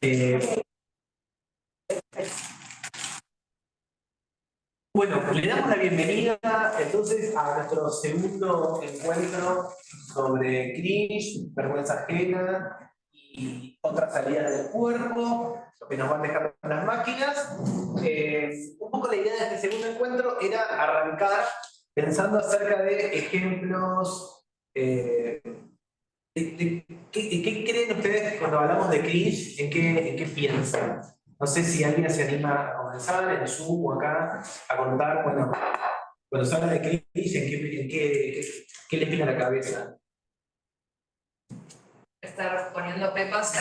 Eh, bueno, le damos la bienvenida entonces a nuestro segundo encuentro sobre cringe, vergüenza ajena y otras salidas del cuerpo, lo que nos van dejando las máquinas. Un poco la idea de este segundo encuentro era arrancar pensando acerca de ejemplos. ¿Qué creen ustedes cuando hablamos de cringe? ¿En qué piensan? No sé si alguien se anima a comenzar en Zoom o acá a contar, bueno, cuando se habla de cringe, ¿qué les viene a la cabeza? Estar poniendo pepas.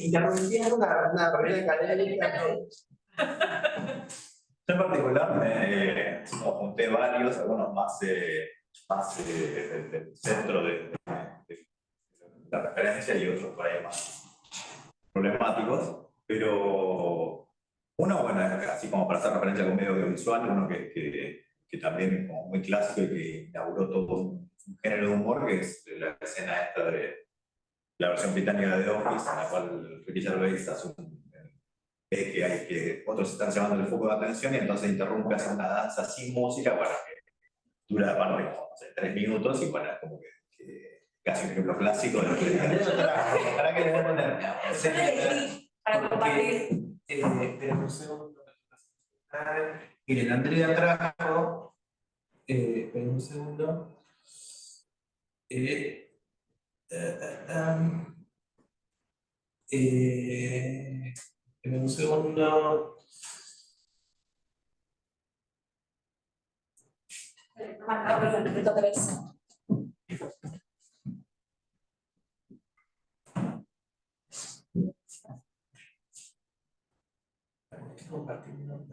Interrumpir una reunión académica. Yo en particular me junté varios, algunos más del centro de la referencia y otros por ahí más problemáticos, pero uno, bueno, así como para hacer referencia con medio audiovisual, uno que también es como muy clásico y que inauguró todo un género de humor, que es la escena esta de la versión británica de The Office, en la cual Ricky Gervais hace que otros están llamando el foco de atención y entonces interrumpe hacer una danza sin música, bueno, que dura aparte como, no sé, 3 minutos y bueno, es como que casi un ejemplo clásico de lo que para que le den Para compartir. Espera un segundo. Miren, Andrea trajo. Espera un segundo. Espera un segundo. Marcamos el minuto 3. Compartiendo.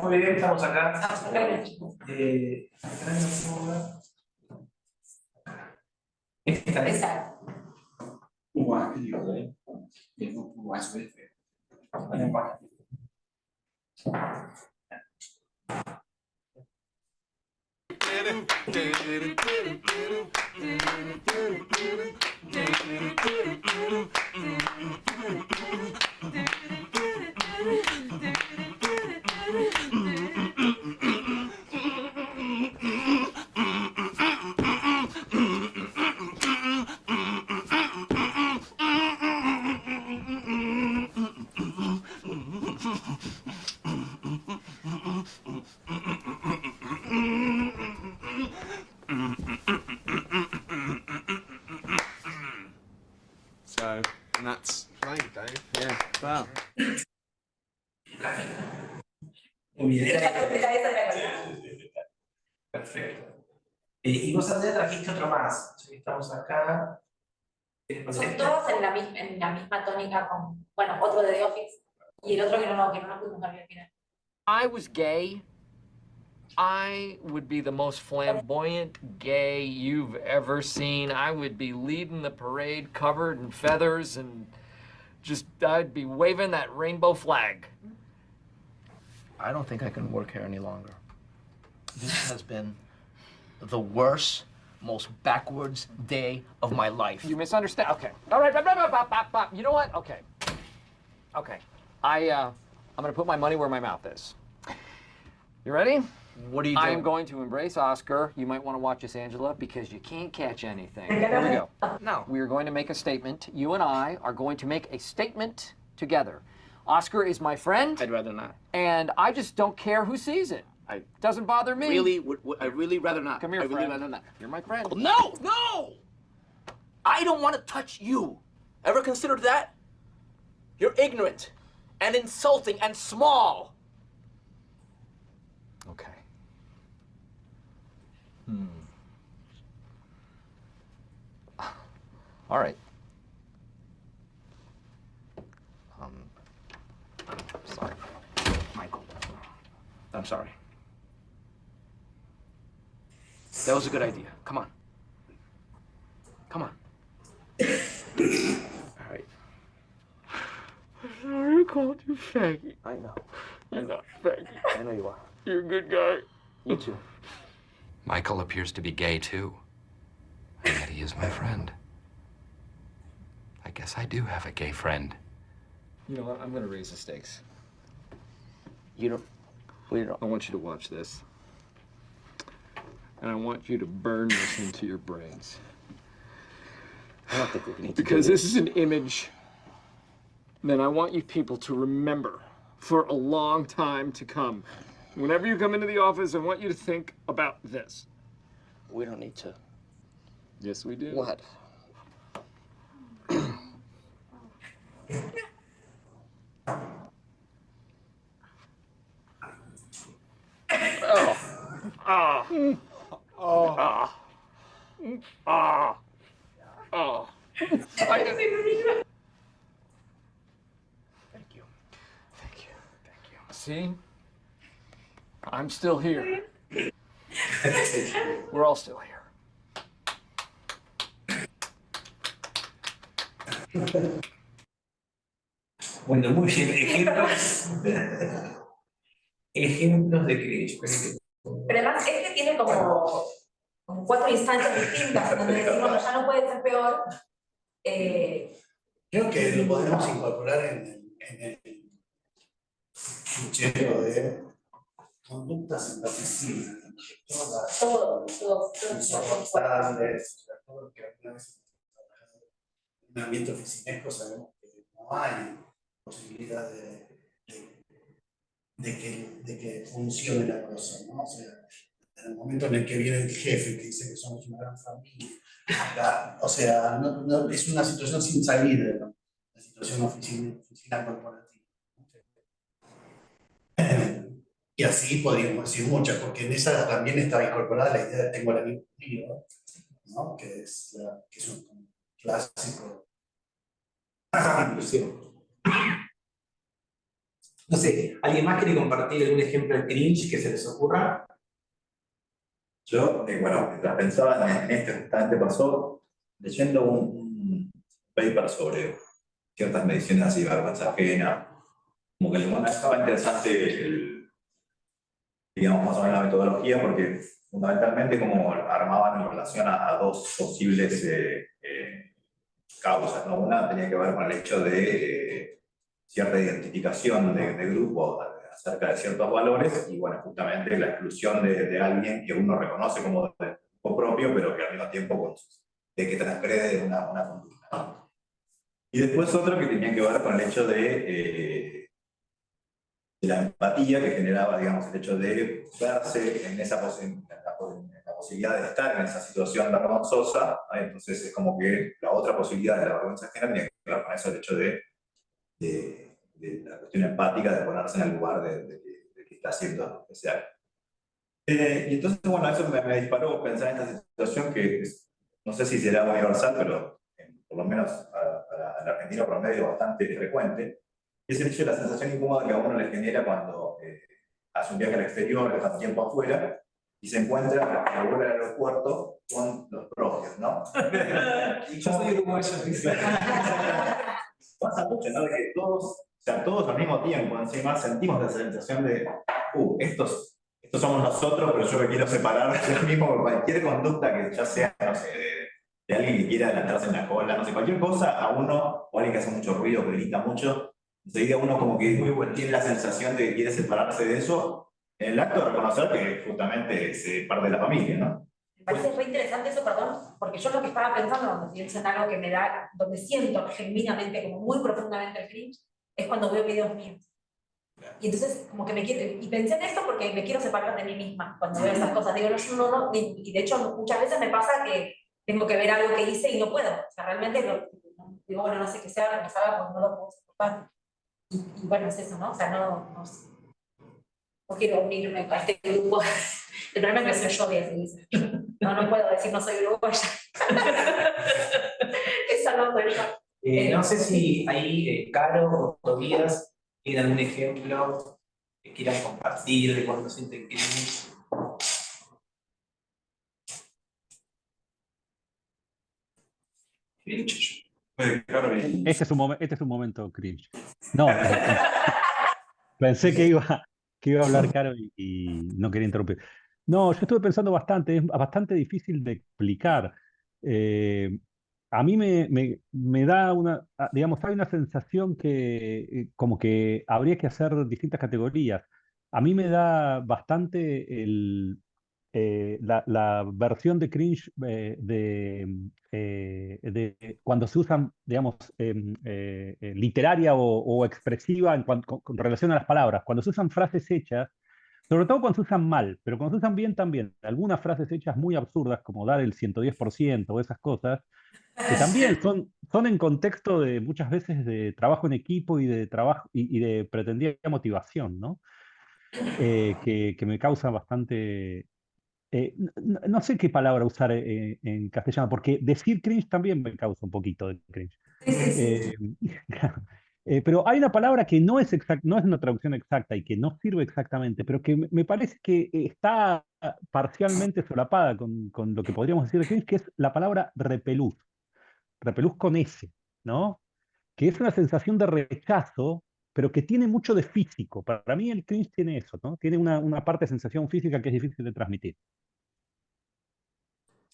Muy bien, estamos acá. Esta. So, and that's playing, Dave. Yeah, wow. Muy bien. Perfecto. Y vos, Andrea, trajiste otro más. Estamos acá. Son todos en la misma tónica con, bueno, otro de The Office y el otro que no nos pudimos ver al final. I was gay, I would be the most flamboyant gay you've ever seen. I would be leading the parade covered in feathers and I'd be waving that rainbow flag. I don't think I can work here any longer. This has been the worst, most backwards day of my life. You misunderstand. Okay. All right. You know what? Okay. Okay. I'm gonna put my money where my mouth is. You ready? What are you doing? I am going to embrace Oscar. You might want to watch this, Angela, because you can't catch anything. Here we go. No. We are going to make a statement. You and I are going to make a statement together. Oscar is my friend. I'd rather not. And I just don't care who sees it. It doesn't bother me. I'd really rather not. Come here, I'd really friend. rather not. You're my friend. No, no! I don't want to touch you. Ever considered that? You're ignorant and insulting and small. Okay. All right. Sorry. Michael. I'm sorry. That was a good idea. Come on. Thank you. I know. I know. Thank you. I know you are. You're a good guy. You too. Michael appears to be gay too. And yet he is my friend. I guess I do have a gay friend. You know what? I'm gonna raise the stakes. You don't. We don't. I want you to watch this. And I want you to burn this into your brains. I don't think we need to. Because do this is an image that I want you people to remember for a long time to come. Whenever you come into the office, I want you to think about this. We don't need to. Yes, we do. What? Thank you. Thank you. Thank you. See? I'm still here. We're all still here. Bueno, muy bien. Ejemplos de cringe. Pero además, este tiene como 4 instancias distintas, donde decimos ya no puede ser peor. Creo que lo podemos incorporar en el fichero de conductas empaticidas. Todo. Insoportables, todo lo que alguna vez hemos trabajado en un ambiente oficinesco sabemos que no hay posibilidad de que funcione la cosa, ¿no? O sea, en el momento en el que viene el jefe que dice que somos una gran familia, o sea, no, es una situación sin salida, ¿no? La situación oficina corporativa. Y así podríamos decir muchas, porque en esa también estaba incorporada la idea de tengo el amigo mío, ¿no? Que es un clásico. Inclusión. No sé, ¿alguien más quiere compartir algún ejemplo de cringe que se les ocurra? Yo, bueno, mientras pensaba en esto que justamente pasó, leyendo un paper sobre ciertas mediciones así, vergüenza ajena, como que bueno, estaba interesante digamos, más o menos la metodología, porque fundamentalmente como armaban en relación a dos posibles causas, ¿no? Una tenía que ver con el hecho de cierta identificación de grupo acerca de ciertos valores y, bueno, justamente la exclusión de alguien que uno reconoce como de grupo propio, pero que al mismo tiempo de que transgrede una conducta, ¿no? Y después otro que tenía que ver con el hecho de la empatía que generaba, digamos, el hecho de verse en la posibilidad de estar en esa situación vergonzosa, ¿no? Entonces es como que la otra posibilidad de la vergüenza ajena tenía que ver con eso, el hecho de la cuestión empática, de ponerse en el lugar de que está haciendo especial. Y entonces, bueno, eso me disparó pensar en esta situación que no sé si será universal, pero por lo menos para el argentino promedio es bastante frecuente. Y es el hecho de la sensación incómoda que a uno le genera cuando hace un viaje al exterior, está un tiempo afuera, y se encuentra cuando vuelve al aeropuerto con los propios, ¿no? Y yo soy uruguayo. Pasa mucho, ¿no? De que todos al mismo tiempo, encima, sentimos esa sensación de, estos somos nosotros, pero yo me quiero separar de yo mismo por cualquier conducta que ya sea, no sé, de alguien que quiera adelantarse en la cola, no sé, cualquier cosa a uno, o alguien que hace mucho ruido, que grita mucho, enseguida uno como que tiene la sensación de que quiere separarse de eso, en el acto de reconocer que justamente es parte de la familia, ¿no? Me parece re interesante eso, perdón, porque yo lo que estaba pensando cuando pienso en algo que me da, donde siento genuinamente, como muy profundamente el cringe, es cuando veo videos míos. Y entonces, como que me quiero, y pensé en esto porque me quiero separar de mí misma cuando veo esas cosas. Digo, no, yo no, y de hecho muchas veces me pasa que tengo que ver algo que hice y no puedo. O sea, realmente digo, bueno, no sé qué sea, que salga porque no lo puedo soportar. Y bueno, es eso, ¿no? O sea, no quiero unirme a este grupo. El problema es que soy yo que se dice. No puedo decir no soy uruguaya. Esa no soy yo. No sé si ahí Caro o Tobías tienen algún ejemplo que quieran compartir de cuando sienten cringe. Este es un momento cringe. No, pensé que iba a hablar Caro y no quería interrumpir. No, yo estuve pensando bastante, es bastante difícil de explicar. Eh, a mí me da digamos, hay una sensación que como que habría que hacer distintas categorías. A mí me da bastante la versión de cringe de cuando se usan, digamos, literaria o expresiva con relación a las palabras, cuando se usan frases hechas, sobre todo cuando se usan mal, pero cuando se usan bien también. Algunas frases hechas muy absurdas, como dar el 110% o esas cosas, que también son en contexto de muchas veces de trabajo en equipo y de trabajo y de pretendida motivación, ¿no? Que me causa bastante no sé qué palabra usar en castellano, porque decir cringe también me causa un poquito de cringe. Sí, sí, sí. Pero hay una palabra que no es no es una traducción exacta y que no sirve exactamente, pero que me parece que está parcialmente solapada con lo que podríamos decir de cringe, que es la palabra repelús. Repelús con S, ¿no? Que es una sensación de rechazo, pero que tiene mucho de físico. Para mí el cringe tiene eso, ¿no? Tiene una parte de sensación física que es difícil de transmitir.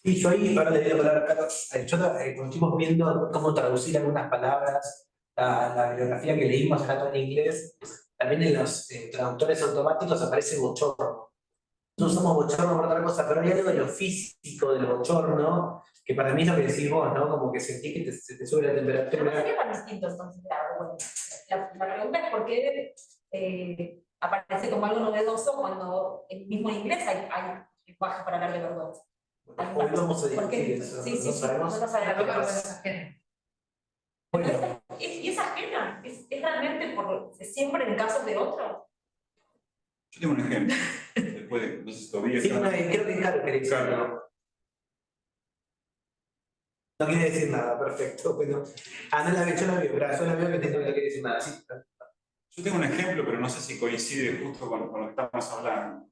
Sí, yo ahí, ahora le voy a hablar a Carlos, cuando estuvimos viendo cómo traducir algunas palabras, la bibliografía que leímos acá todo en inglés, también en los traductores automáticos aparece bochorno. Nosotros usamos bochorno por otra cosa, pero hay algo de lo físico del bochorno, que para mí es lo que decís vos, ¿no? Como que sentís que se te sube la Pero no temperatura. sería tan distinto entonces la vergüenza. La pregunta es por qué aparece como algo novedoso cuando en mismo inglés hay lenguaje para hablar de vergüenza. Hoy vamos a ¿Por qué? discutir eso, Sí, sí, no sí, sabemos. no sabemos. La vergüenza ajena. ¿Y es ajena? ¿Es realmente siempre en casos de otro? Yo tengo un ejemplo. Después de, no sé si todavía Sí, creo que Caro quería decir algo. No quiere decir nada, perfecto. Pero, no la veo, yo la veo, pero yo la veo que no quiere decir nada. Sí. Yo tengo un ejemplo, pero no sé si coincide justo con lo que estamos hablando.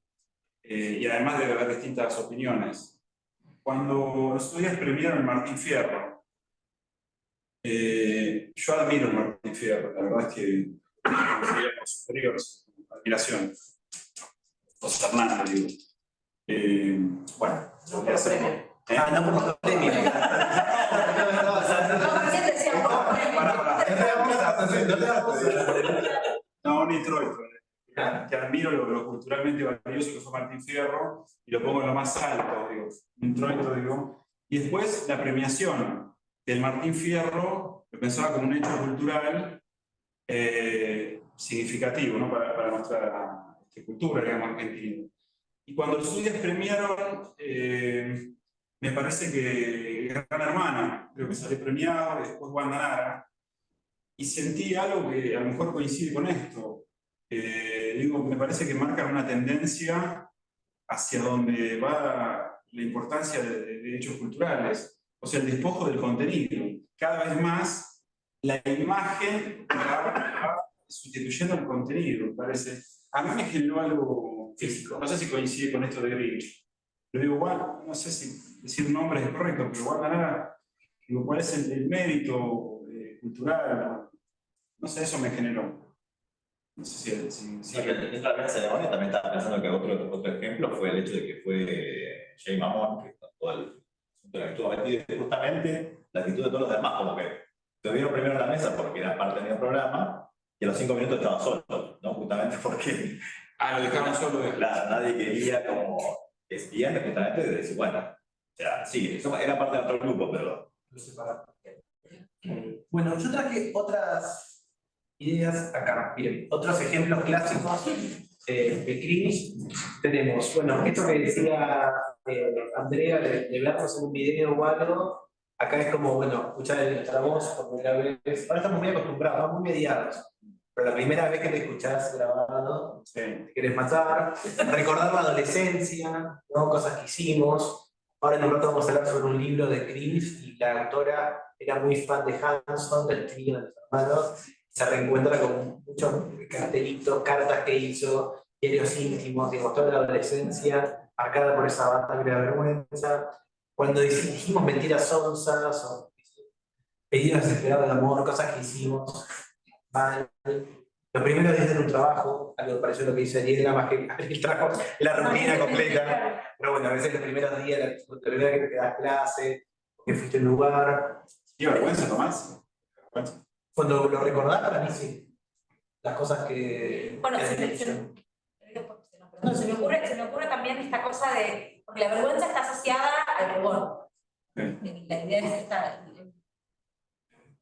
Y además debe haber distintas opiniones. Cuando los estudiantes premiaron el Martín Fierro, yo admiro el Martín Fierro, la verdad es que seríamos superiores, admiración. José Hernández, digo. Bueno, No por premio. No por los premios. No, recién decían por No, un introito. Que admiro lo culturalmente valioso que fue Martín Fierro y lo pongo en lo más alto, digo, un introito, digo. Y después la premiación del Martín Fierro lo pensaba como un hecho cultural significativo, ¿no? para nuestra cultura, digamos, argentina. Y cuando los estudiantes premiaron, me parece que Gran Hermano, creo que salió premiado, y después Wanda Nara, y sentí algo que a lo mejor coincide con esto. Digo, me parece que marcan una tendencia hacia donde va la importancia de hechos culturales, o sea, el despojo del contenido. Cada vez más la imagen va sustituyendo el contenido, me parece. A mí me generó algo físico, no sé si coincide con esto de Grinch. Pero digo, bueno, no sé si decir nombres es correcto, pero igual nada, digo, ¿cuál es el mérito cultural? No sé, eso me generó. No sé si Dentro de la mesa de ceremonia también estaba pensando que otro ejemplo fue el hecho de que fue Jay Mamón, que con todo el asunto de la que estuvo metido, y justamente la actitud de todos los demás, como que se vieron primero en la mesa porque era parte del programa, y a los 5 minutos estaba solo, ¿no? Justamente porque. lo dejaron solo. Claro, nadie quería como espiar, justamente de decir, bueno, o sea, sí, eso era parte de otro grupo, pero. Bueno, yo traje otras ideas acá. Miren, otros ejemplos clásicos de cringe. Tenemos, bueno, esto que decía Andrea de vernos en un video o algo. Acá es como, bueno, escuchar nuestra voz por primera vez. Ahora estamos muy acostumbrados, muy mediados. Pero la primera vez que te escuchás grabado, te querés matar, recordar la adolescencia, ¿no? Cosas que hicimos. Ahora en un rato vamos a hablar sobre un libro de cringe y la autora era muy fan de Hanson, del trío de los hermanos. Se reencuentra con muchos cartelitos, cartas que hizo, diarios íntimos, digamos, toda la adolescencia marcada por esa banda de vergüenza. Cuando dijimos mentiras sonzas o pedidos desesperados de amor, cosas que hicimos. mal. Los primeros días de un trabajo, algo parecido a lo que dice Ariela, más que el trabajo, la rutina completa. Pero bueno, a veces los primeros días, la primera vez que te das clase, que fuiste a un lugar. ¿Qué vergüenza, Tomás? Vergüenza. Cuando lo recordás, para mí sí. Las cosas que. Bueno, que has se me ocurre también esta cosa de. Porque la vergüenza está asociada al rubor. La idea es esta.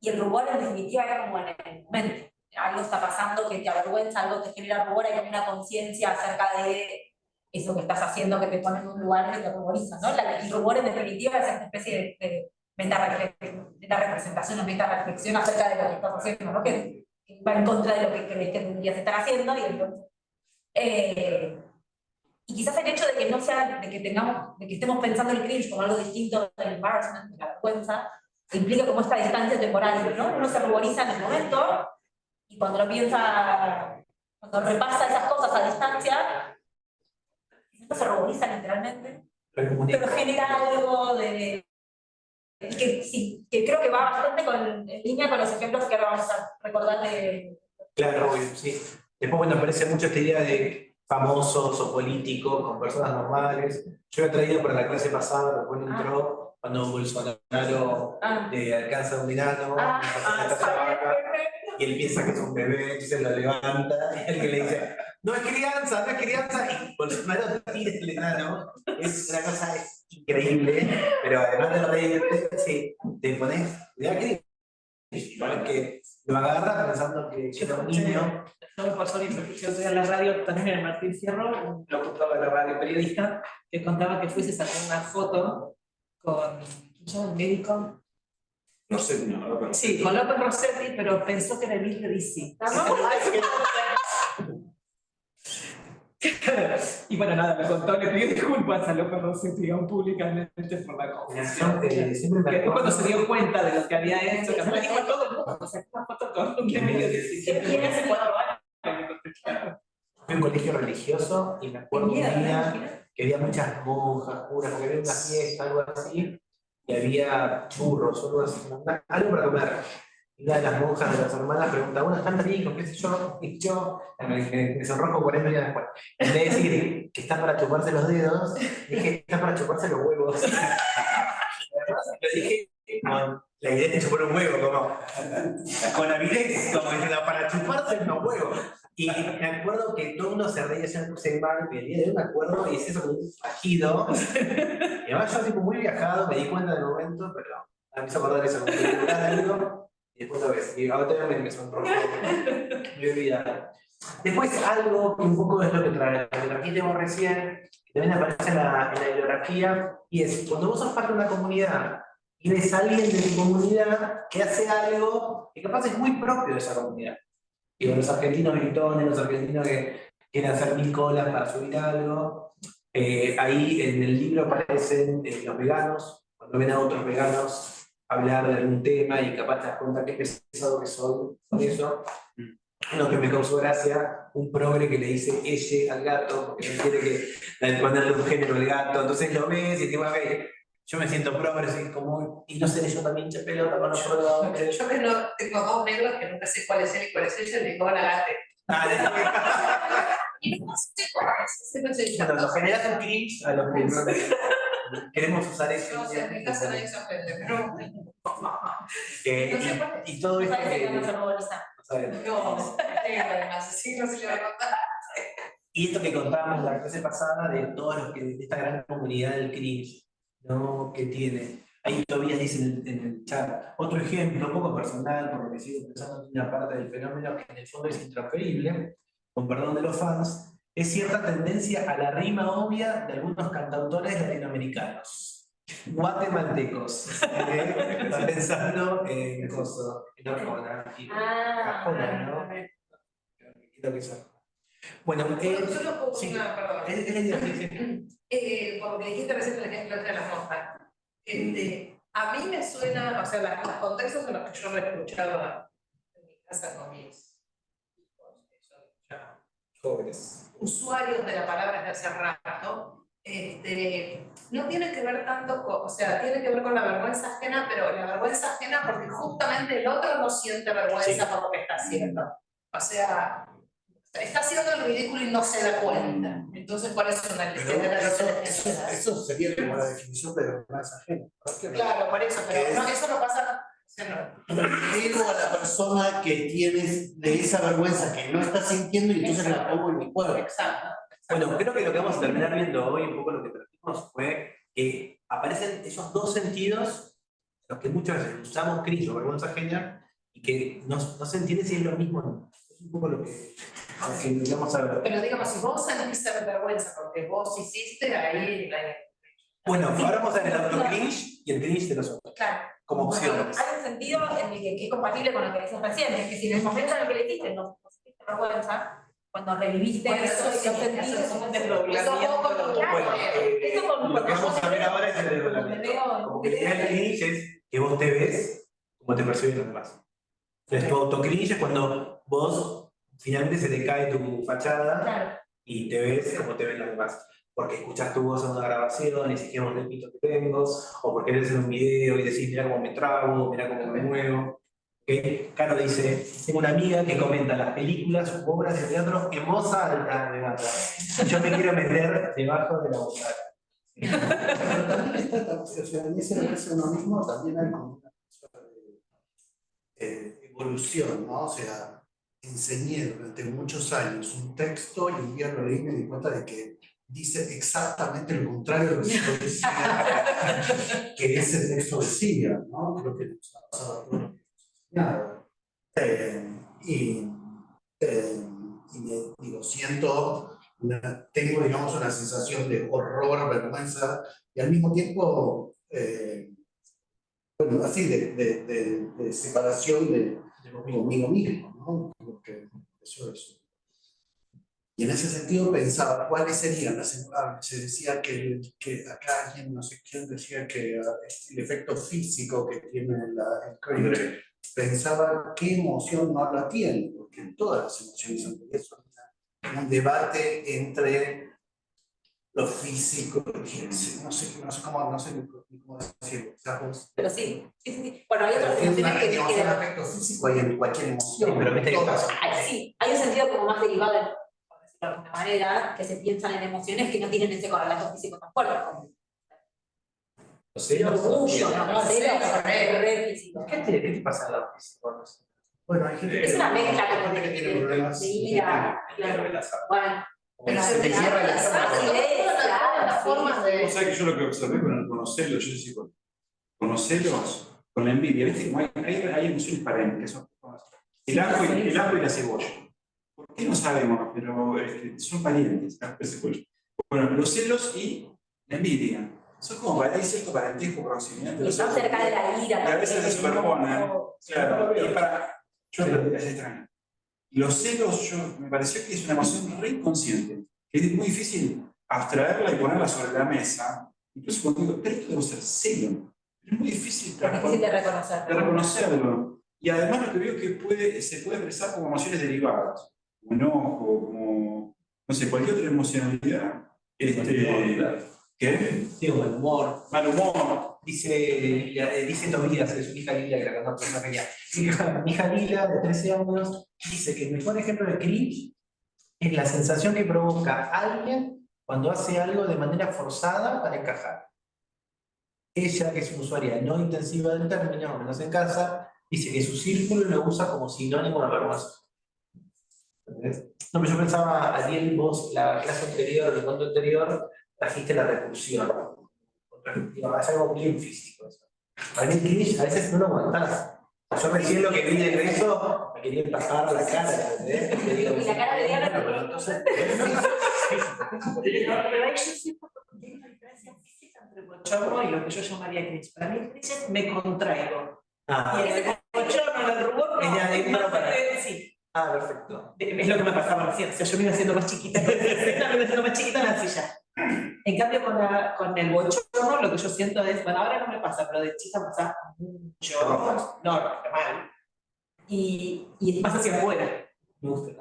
Y el rubor, en definitiva, era como en el momento. Algo está pasando que te avergüenza, algo te genera rubor, hay como una conciencia acerca de eso que estás haciendo que te pone en un lugar que te ruboriza, ¿no? El rubor, en definitiva, es esta especie de meta-representación o meta-reflexión acerca de lo que estás haciendo, ¿no? Que va en contra de lo que crees que deberías estar haciendo, y entonces. Y quizás el hecho de que no sea, de que estemos pensando el cringe como algo distinto del embarrassment, de la vergüenza, implica como esta distancia temporal, ¿no? Uno se ruboriza en el momento, y cuando lo piensa, cuando repasa esas cosas a distancia, no se ruboriza literalmente, pero genera algo de que sí, que creo que va bastante en línea con los ejemplos que ahora vamos a recordar de. Claro, obvio, sí. Después, bueno, aparece mucho esta idea de famosos o políticos con personas normales. Yo he traído para la clase pasada, después entró cuando Bolsonaro le alcanza un verano, y él piensa que es un bebé, entonces lo levanta, y el que le dice, no es crianza, y Bolsonaro tira el enano. Es una cosa increíble, pero además de reírte, sí, te pones, igual que lo agarra pensando que era un niño. No me pasó ni yo estoy en la radio, también era Martín Fierro, un locutor de la radio, periodista, que contaba que fuese a sacar una foto con un médico. No sé, no. Sí, con López Rossetti, pero pensó que era Emilio Dizzi. Y bueno, nada, me contó, le pidió disculpas a López Rossetti, digamos, públicamente por la confusión. Que después cuando se dio cuenta de lo que había hecho, que me dijo a todo el mundo, sacó una foto con un Emilio Dizzi. ¿Quién hace 4 años? Fui a un colegio religioso y me acuerdo un día que había muchas monjas, curas, porque había una fiesta, algo así, y había churros, algo así, algo para comer. Y una de las monjas de las hermanas pregunta, bueno, ¿están ricos? ¿Qué sé yo? Y yo me sonrojo 40 días después. En vez de decir que está para chuparse los dedos, dije, está para chuparse los huevos. Además, lo dije con la idea de chupar un huevo, como con avidez, como diciendo, para chuparse los huevos. Y me acuerdo que todo el mundo se reía, yo me puse mal, y el día de hoy me acuerdo, y es eso como un fajido. Y además yo tipo muy viajado, me di cuenta del momento, pero me hizo acordar eso, como que me algo, y después lo ves. Y ahora también me sonrojo, me olvidaba. Después algo que un poco es lo que trajiste vos recién, que también aparece en la bibliografía, y es cuando vos sos parte de una comunidad y ves a alguien de tu comunidad que hace algo que capaz es muy propio de esa comunidad. Y los argentinos gritones, los argentinos que quieren hacer 1000 colas para subir algo. Ahí en el libro aparecen los veganos, cuando ven a otros veganos hablar de algún tema y capaz te das cuenta que es pesado que son con eso. Lo que me causó gracia, un progre que le dice ella al gato, porque no quiere ponerle un género al gato, entonces lo ves y te va a ver. Yo me siento progre, soy como, y no sé, yo también hincha pelota con los pronombres. Yo que no tengo 2 negros que nunca sé cuál es él y cuál es ella, le digo a la gata. Y no sé cuál es. Bueno, nos generas un cringe a los que queremos usar eso. No sé, en mi casa nadie se ofende, pero. Y todo esto que. No, además, así no se le va a contar. Y esto que contábamos la clase pasada de todos los que de esta gran comunidad del cringe, ¿no? Que tiene. Ahí todavía dice en el chat, otro ejemplo, un poco personal, por lo que sigo pensando en una parte del fenómeno que en el fondo es intransferible, con perdón de los fans, es cierta tendencia a la rima obvia de algunos cantautores latinoamericanos, guatemaltecos. Está pensando en coso, en Arjona, Arjona, ¿no? Creo que son. Bueno, solo sí, una, perdón. Por lo que dijiste recién el ejemplo de las monjas. A mí me suena, o sea, los contextos en los que yo lo he escuchado en mi casa con mis hijos, que son ya jóvenes, usuarios de la palabra desde hace rato, no tiene que ver tanto con, o sea, tiene que ver con la vergüenza ajena, pero la vergüenza ajena porque justamente el otro no siente vergüenza por lo que está haciendo. O sea, está haciendo el ridículo y no se da cuenta. Entonces, por eso una eso sería como la definición de vergüenza ajena. Claro, por eso, pero no, eso no pasa. Digo a la persona que tiene de esa vergüenza que no está sintiendo y entonces la pongo en mi cuerpo. Exacto. Bueno, creo que lo que vamos a terminar viendo hoy, un poco lo que trajimos, fue que aparecen esos dos sentidos, los que muchas veces usamos cringe o vergüenza ajena, y que no se entiende si es lo mismo o no. Es un poco lo que vamos a ver. Pero digamos, si vos sentís vergüenza porque vos hiciste, ahí... Bueno, ahora vamos a ver el auto-cringe y el cringe de los otros. Claro. Como opciones. Hay un sentido en el que es compatible con lo que decías recién, es que si en el momento en el que le hiciste no sentiste vergüenza, cuando reviviste eso y lo sentiste, eso con lo que vamos a ver ahora es el desdoblamiento. Como que la idea del cringe es que vos te ves como te perciben los demás. Entonces tu auto-cringe es cuando vos finalmente se te cae tu fachada y te ves como te ven los demás. Porque escuchás tu voz en una grabación y decís qué repito que tengo, o porque ves en un video y decís mira cómo me trago, mira cómo me muevo. ¿Okay? Caro dice, tengo una amiga que comenta las películas u obras de teatro en voz alta, me mata. Yo me quiero meter debajo de la butaca. Pero también está, o sea, en ese verse uno mismo también hay como una evolución, ¿no? O sea, enseñé durante muchos años un texto y un día lo leí y me di cuenta de que dice exactamente lo contrario de lo que yo decía que ese texto decía, ¿no? Creo que nos ha pasado a todos los que hemos enseñado. Digo, tengo, digamos, una sensación de horror, vergüenza, y al mismo tiempo, bueno, así, de separación conmigo mismo, ¿no? Porque eso es. Y en ese sentido pensaba, ¿cuáles serían las... se decía que acá alguien, no sé quién, decía que el efecto físico que tiene el cringe, pensaba qué emoción no la tiene, porque todas las emociones son de eso. Un debate entre lo físico, no sé cómo decirlo. Pero sí. Bueno, hay otras emociones que... Hay un efecto físico hay en cualquier emoción. Sí, pero ¿viste qué pasa? Sí, hay un sentido como más derivado de alguna manera, que se piensan en emociones que no tienen ese correlato físico tan fuerte. Como el orgullo, ¿no? ¿Qué te pasa en la física? Bueno, hay gente es una mezcla como que tiene problemas de ira. Bueno, pero se te cierra las formas de... O sea que yo lo que observé con el conocerlos, yo decía, conocerlos con la envidia, ¿viste? Como hay emociones para que son el ajo y la cebolla. ¿Por qué no sabemos? Pero son parientes, bueno, los celos y la envidia. Son como hay cierto parentesco, proximidad. Y están cerca de la ira. Y a veces se superponen. Claro, y yo lo es extraño. Los celos, me pareció que es una emoción re inconsciente. Que es muy difícil abstraerla y ponerla sobre la mesa. Incluso cuando digo, pero esto debe ser celo. Pero es muy difícil. Es difícil de reconocer. De reconocerlo. Y además lo que veo es que se puede expresar como emociones derivadas. Como enojo, como, no sé, cualquier otra emocionalidad. ¿Qué? Sí, mal humor. Mal humor. Dice Tobías, es su hija Lila, que la cantó por una peña. Mi hija Lila, de 13 años, dice que el mejor ejemplo de cringe es la sensación que provoca alguien cuando hace algo de manera forzada para encajar. Ella, que es una usuaria no intensiva del término, al menos en casa, dice que su círculo lo usa como sinónimo de vergüenza. ¿Entendés? No, pero yo pensaba, Ariel, vos, la clase anterior, el encuentro anterior, trajiste la repulsión. Es algo bien físico eso. Para mí el cringe a veces no lo aguantás. Yo recién lo que vi de eso, me quería pasar la cara, ¿entendés? Y la cara de Diana, pero entonces... entre bochorno y lo que yo llamaría cringe. Para mí el cringe es me contraigo. Ah. Y el bochorno, el rubor, Es de adentro para... Sí. Ah, perfecto. Es lo que me pasaba recién. O sea, yo me iba haciendo más chiquita, me iba haciendo más chiquita en la silla. En cambio, con el bochorno, lo que yo siento es, bueno, ahora no me pasa, pero de chica pasaba mucho, no, mal. Y es más hacia afuera. Me gusta,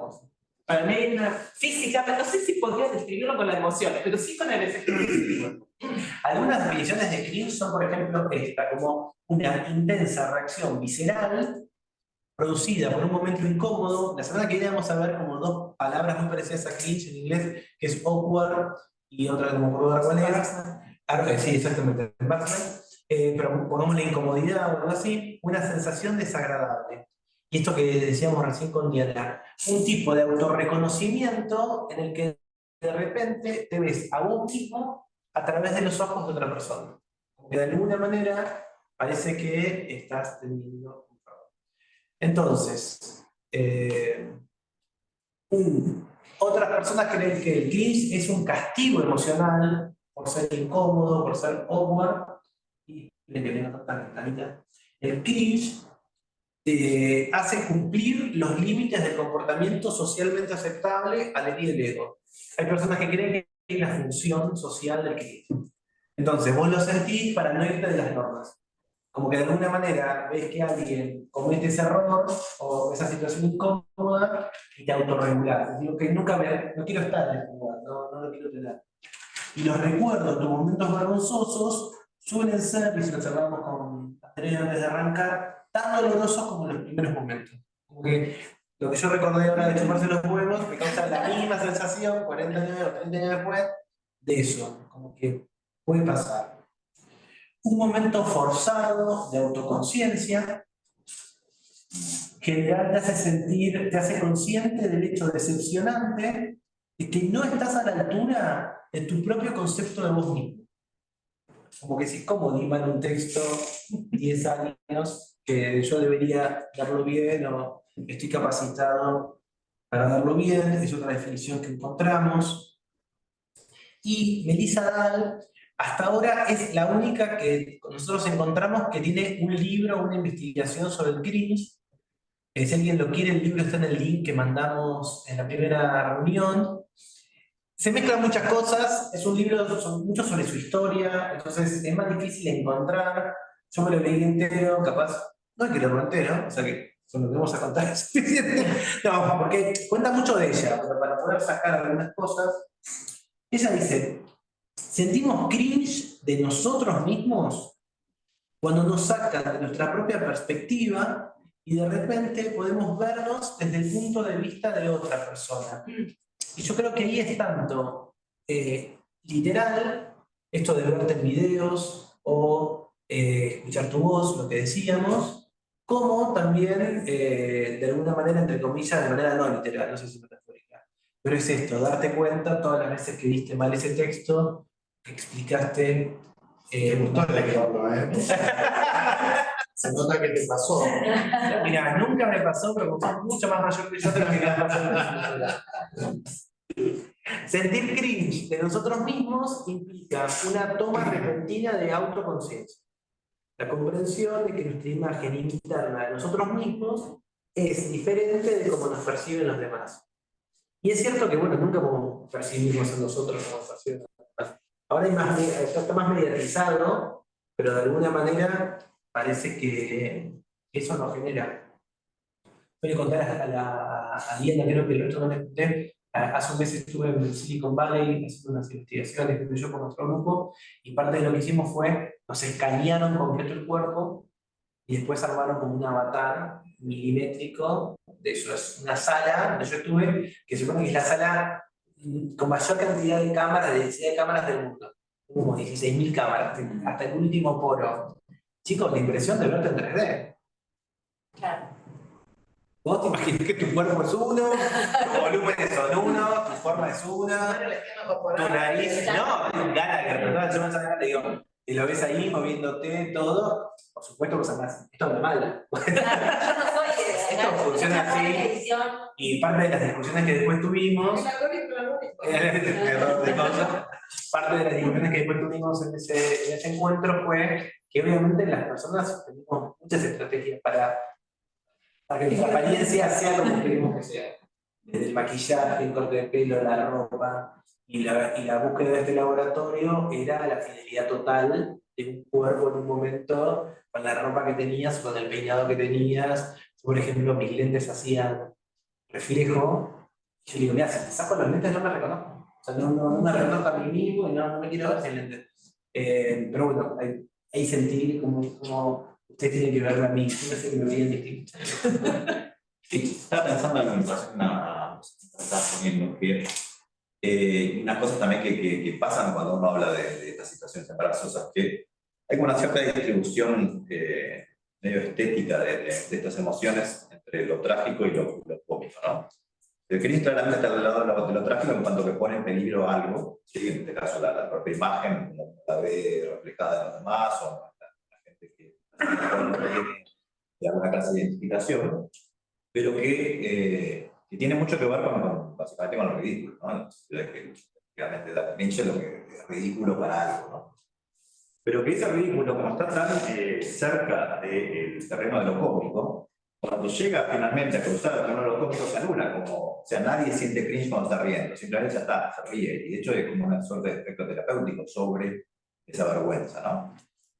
Para mí hay una física, no sé si podría describirlo con las emociones, pero sí con el efecto del Algunas definiciones de cringe son, por ejemplo, esta, como una intensa reacción visceral producida por un momento incómodo. La semana que viene vamos a ver como dos palabras muy parecidas a cringe en inglés, que es awkward y otra que no me acuerdo ahora cuál es. Sí, exactamente, pero pongamos la incomodidad o algo así, una sensación desagradable. Y esto que decíamos recién con Diana, un tipo de autorreconocimiento en el que de repente te ves a vos mismo a través de los ojos de otra persona. Como que de alguna manera parece que estás teniendo un problema. Entonces, otras personas creen que el cringe es un castigo emocional por ser incómodo, por ser awkward, y le viene tanta mentalidad. El cringe hace cumplir los límites del comportamiento socialmente aceptable al herir el ego. Hay personas que creen que hay una función social del cringe. Entonces, vos lo sentís para no irte de las normas. Como que de alguna manera ves que alguien comete ese error o esa situación incómoda y te autorregulás. Digo que nunca no quiero estar en este lugar, no lo quiero tener. Y los recuerdos, tus momentos vergonzosos, suelen ser, y si lo observamos con Andrea antes de arrancar, tan dolorosos como los primeros momentos. Como que lo que yo recordé ahora de chuparse los huevos me causa la misma sensación 40 años o 30 años después de eso. Como que puede pasar. Un momento forzado de autoconciencia que te hace sentir, te hace consciente del hecho decepcionante de que no estás a la altura de tu propio concepto de vos mismo. Como que si como digo en un texto 10 años que yo debería darlo bien o estoy capacitado para darlo bien, es otra definición que encontramos. Y Melissa Dahl hasta ahora es la única que nosotros encontramos que tiene un libro, una investigación sobre el cringe. Si alguien lo quiere, el libro está en el link que mandamos en la primera reunión. Se mezclan muchas cosas, es un libro mucho sobre su historia, entonces es más difícil encontrar. Yo me lo leí entero, capaz, no hay que leerlo entero, o sea que con lo que vamos a contar es suficiente. No, porque cuenta mucho de ella, pero para poder sacar algunas cosas. Ella dice: sentimos cringe de nosotros mismos cuando nos sacan de nuestra propia perspectiva y de repente podemos vernos desde el punto de vista de otra persona. Y yo creo que ahí es tanto literal, esto de verte en videos o escuchar tu voz, lo que decíamos, como también de alguna manera, entre comillas, de manera no literal, no sé si metafórica. Pero es esto, darte cuenta todas las veces que viste mal ese texto, que explicaste. Me gustó de que hablo, ¿eh? Se nota que te pasó. Mira, nunca me pasó, pero sos mucho más mayor que yo, te lo que me pasó. Sentir cringe de nosotros mismos implica una toma repentina de autoconciencia. La comprensión de que nuestra imagen interna de nosotros mismos es diferente de cómo nos perciben los demás. Y es cierto que, bueno, nunca percibimos a nosotros como nos perciben los demás. Ahora está más mediatizado, pero de alguna manera parece que eso nos genera. Voy a contar a Diana, creo que el otro no le conté. Hace un mes estuve en Silicon Valley haciendo unas investigaciones que yo con nuestro grupo, y parte de lo que hicimos fue, nos escanearon completo el cuerpo y después armaron como un avatar milimétrico de eso. Es una sala donde yo estuve, que se supone que es la sala con mayor cantidad de cámaras, de densidad de cámaras del mundo. Como 16.000 cámaras, hasta el último poro. Chicos, la impresión de verte en 3D. Claro. Vos te imaginas que tu cuerpo es uno, tu volumen son uno, tu forma es una, tu nariz. No, Gallagher, ¿verdad? Yo me le digo, y lo ves ahí moviéndote todo. Por supuesto, vos andás, esto es normal. Esto funciona así. Y parte de las discusiones que después tuvimos. Parte de las discusiones que después tuvimos en ese encuentro fue que obviamente las personas tenemos muchas estrategias para que nuestra apariencia sea como queremos que sea. Desde el maquillaje, el corte de pelo, la ropa, y la búsqueda de este laboratorio era la fidelidad total de un cuerpo en un momento, con la ropa que tenías, con el peinado que tenías. Por ejemplo, mis lentes hacían reflejo, Yo digo, mira, si te saco los lentes no me reconozco. O sea, no me reconozco a mí mismo y no me quiero ver sin lentes. Pero bueno, ahí sentí como ustedes tienen que verme a mí. Yo pensé que me veían distinto. Sí, estaba pensando en una poniendo que unas cosas también que pasan cuando uno habla de estas situaciones embarazosas, que hay como una cierta distribución medio estética de estas emociones entre lo trágico y lo cómico, ¿no? El Chris claramente está al lado de lo trágico en cuanto que pone en peligro algo, ¿sí? En este caso la propia imagen, como la ve reflejada en los demás, o la gente que no tiene de alguna clase de identificación, pero que tiene mucho que ver básicamente con lo ridículo, ¿no? Que realmente Da Vinci es lo que es ridículo para algo, ¿no? Pero que ese ridículo, como está tan cerca del terreno de lo cómico, cuando llega finalmente a cruzar el terreno de lo cómico se anula, o sea, nadie siente cringe cuando está riendo, simplemente ya está, se ríe, y de hecho es como una suerte de efecto terapéutico sobre esa vergüenza, ¿no?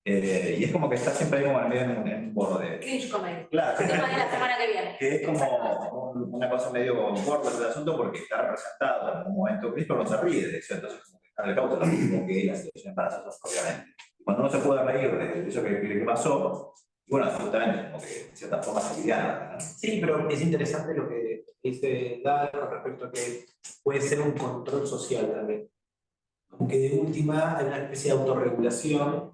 Y es como que está siempre ahí como en un borde. Cringe comedy. Claro. El tema de la semana que viene. Que es como una cosa medio gorda del asunto porque está representado en un momento cringe, pero no se ríe de eso, entonces como que está en el causa lo mismo que la situación embarazosa, obviamente. Cuando uno se puede reír de eso que pasó, bueno, absolutamente, como que de cierta forma se liviana, ¿no? Sí, pero es interesante lo que dice Dal con respecto a que puede ser un control social también. Como que de última hay una especie de autorregulación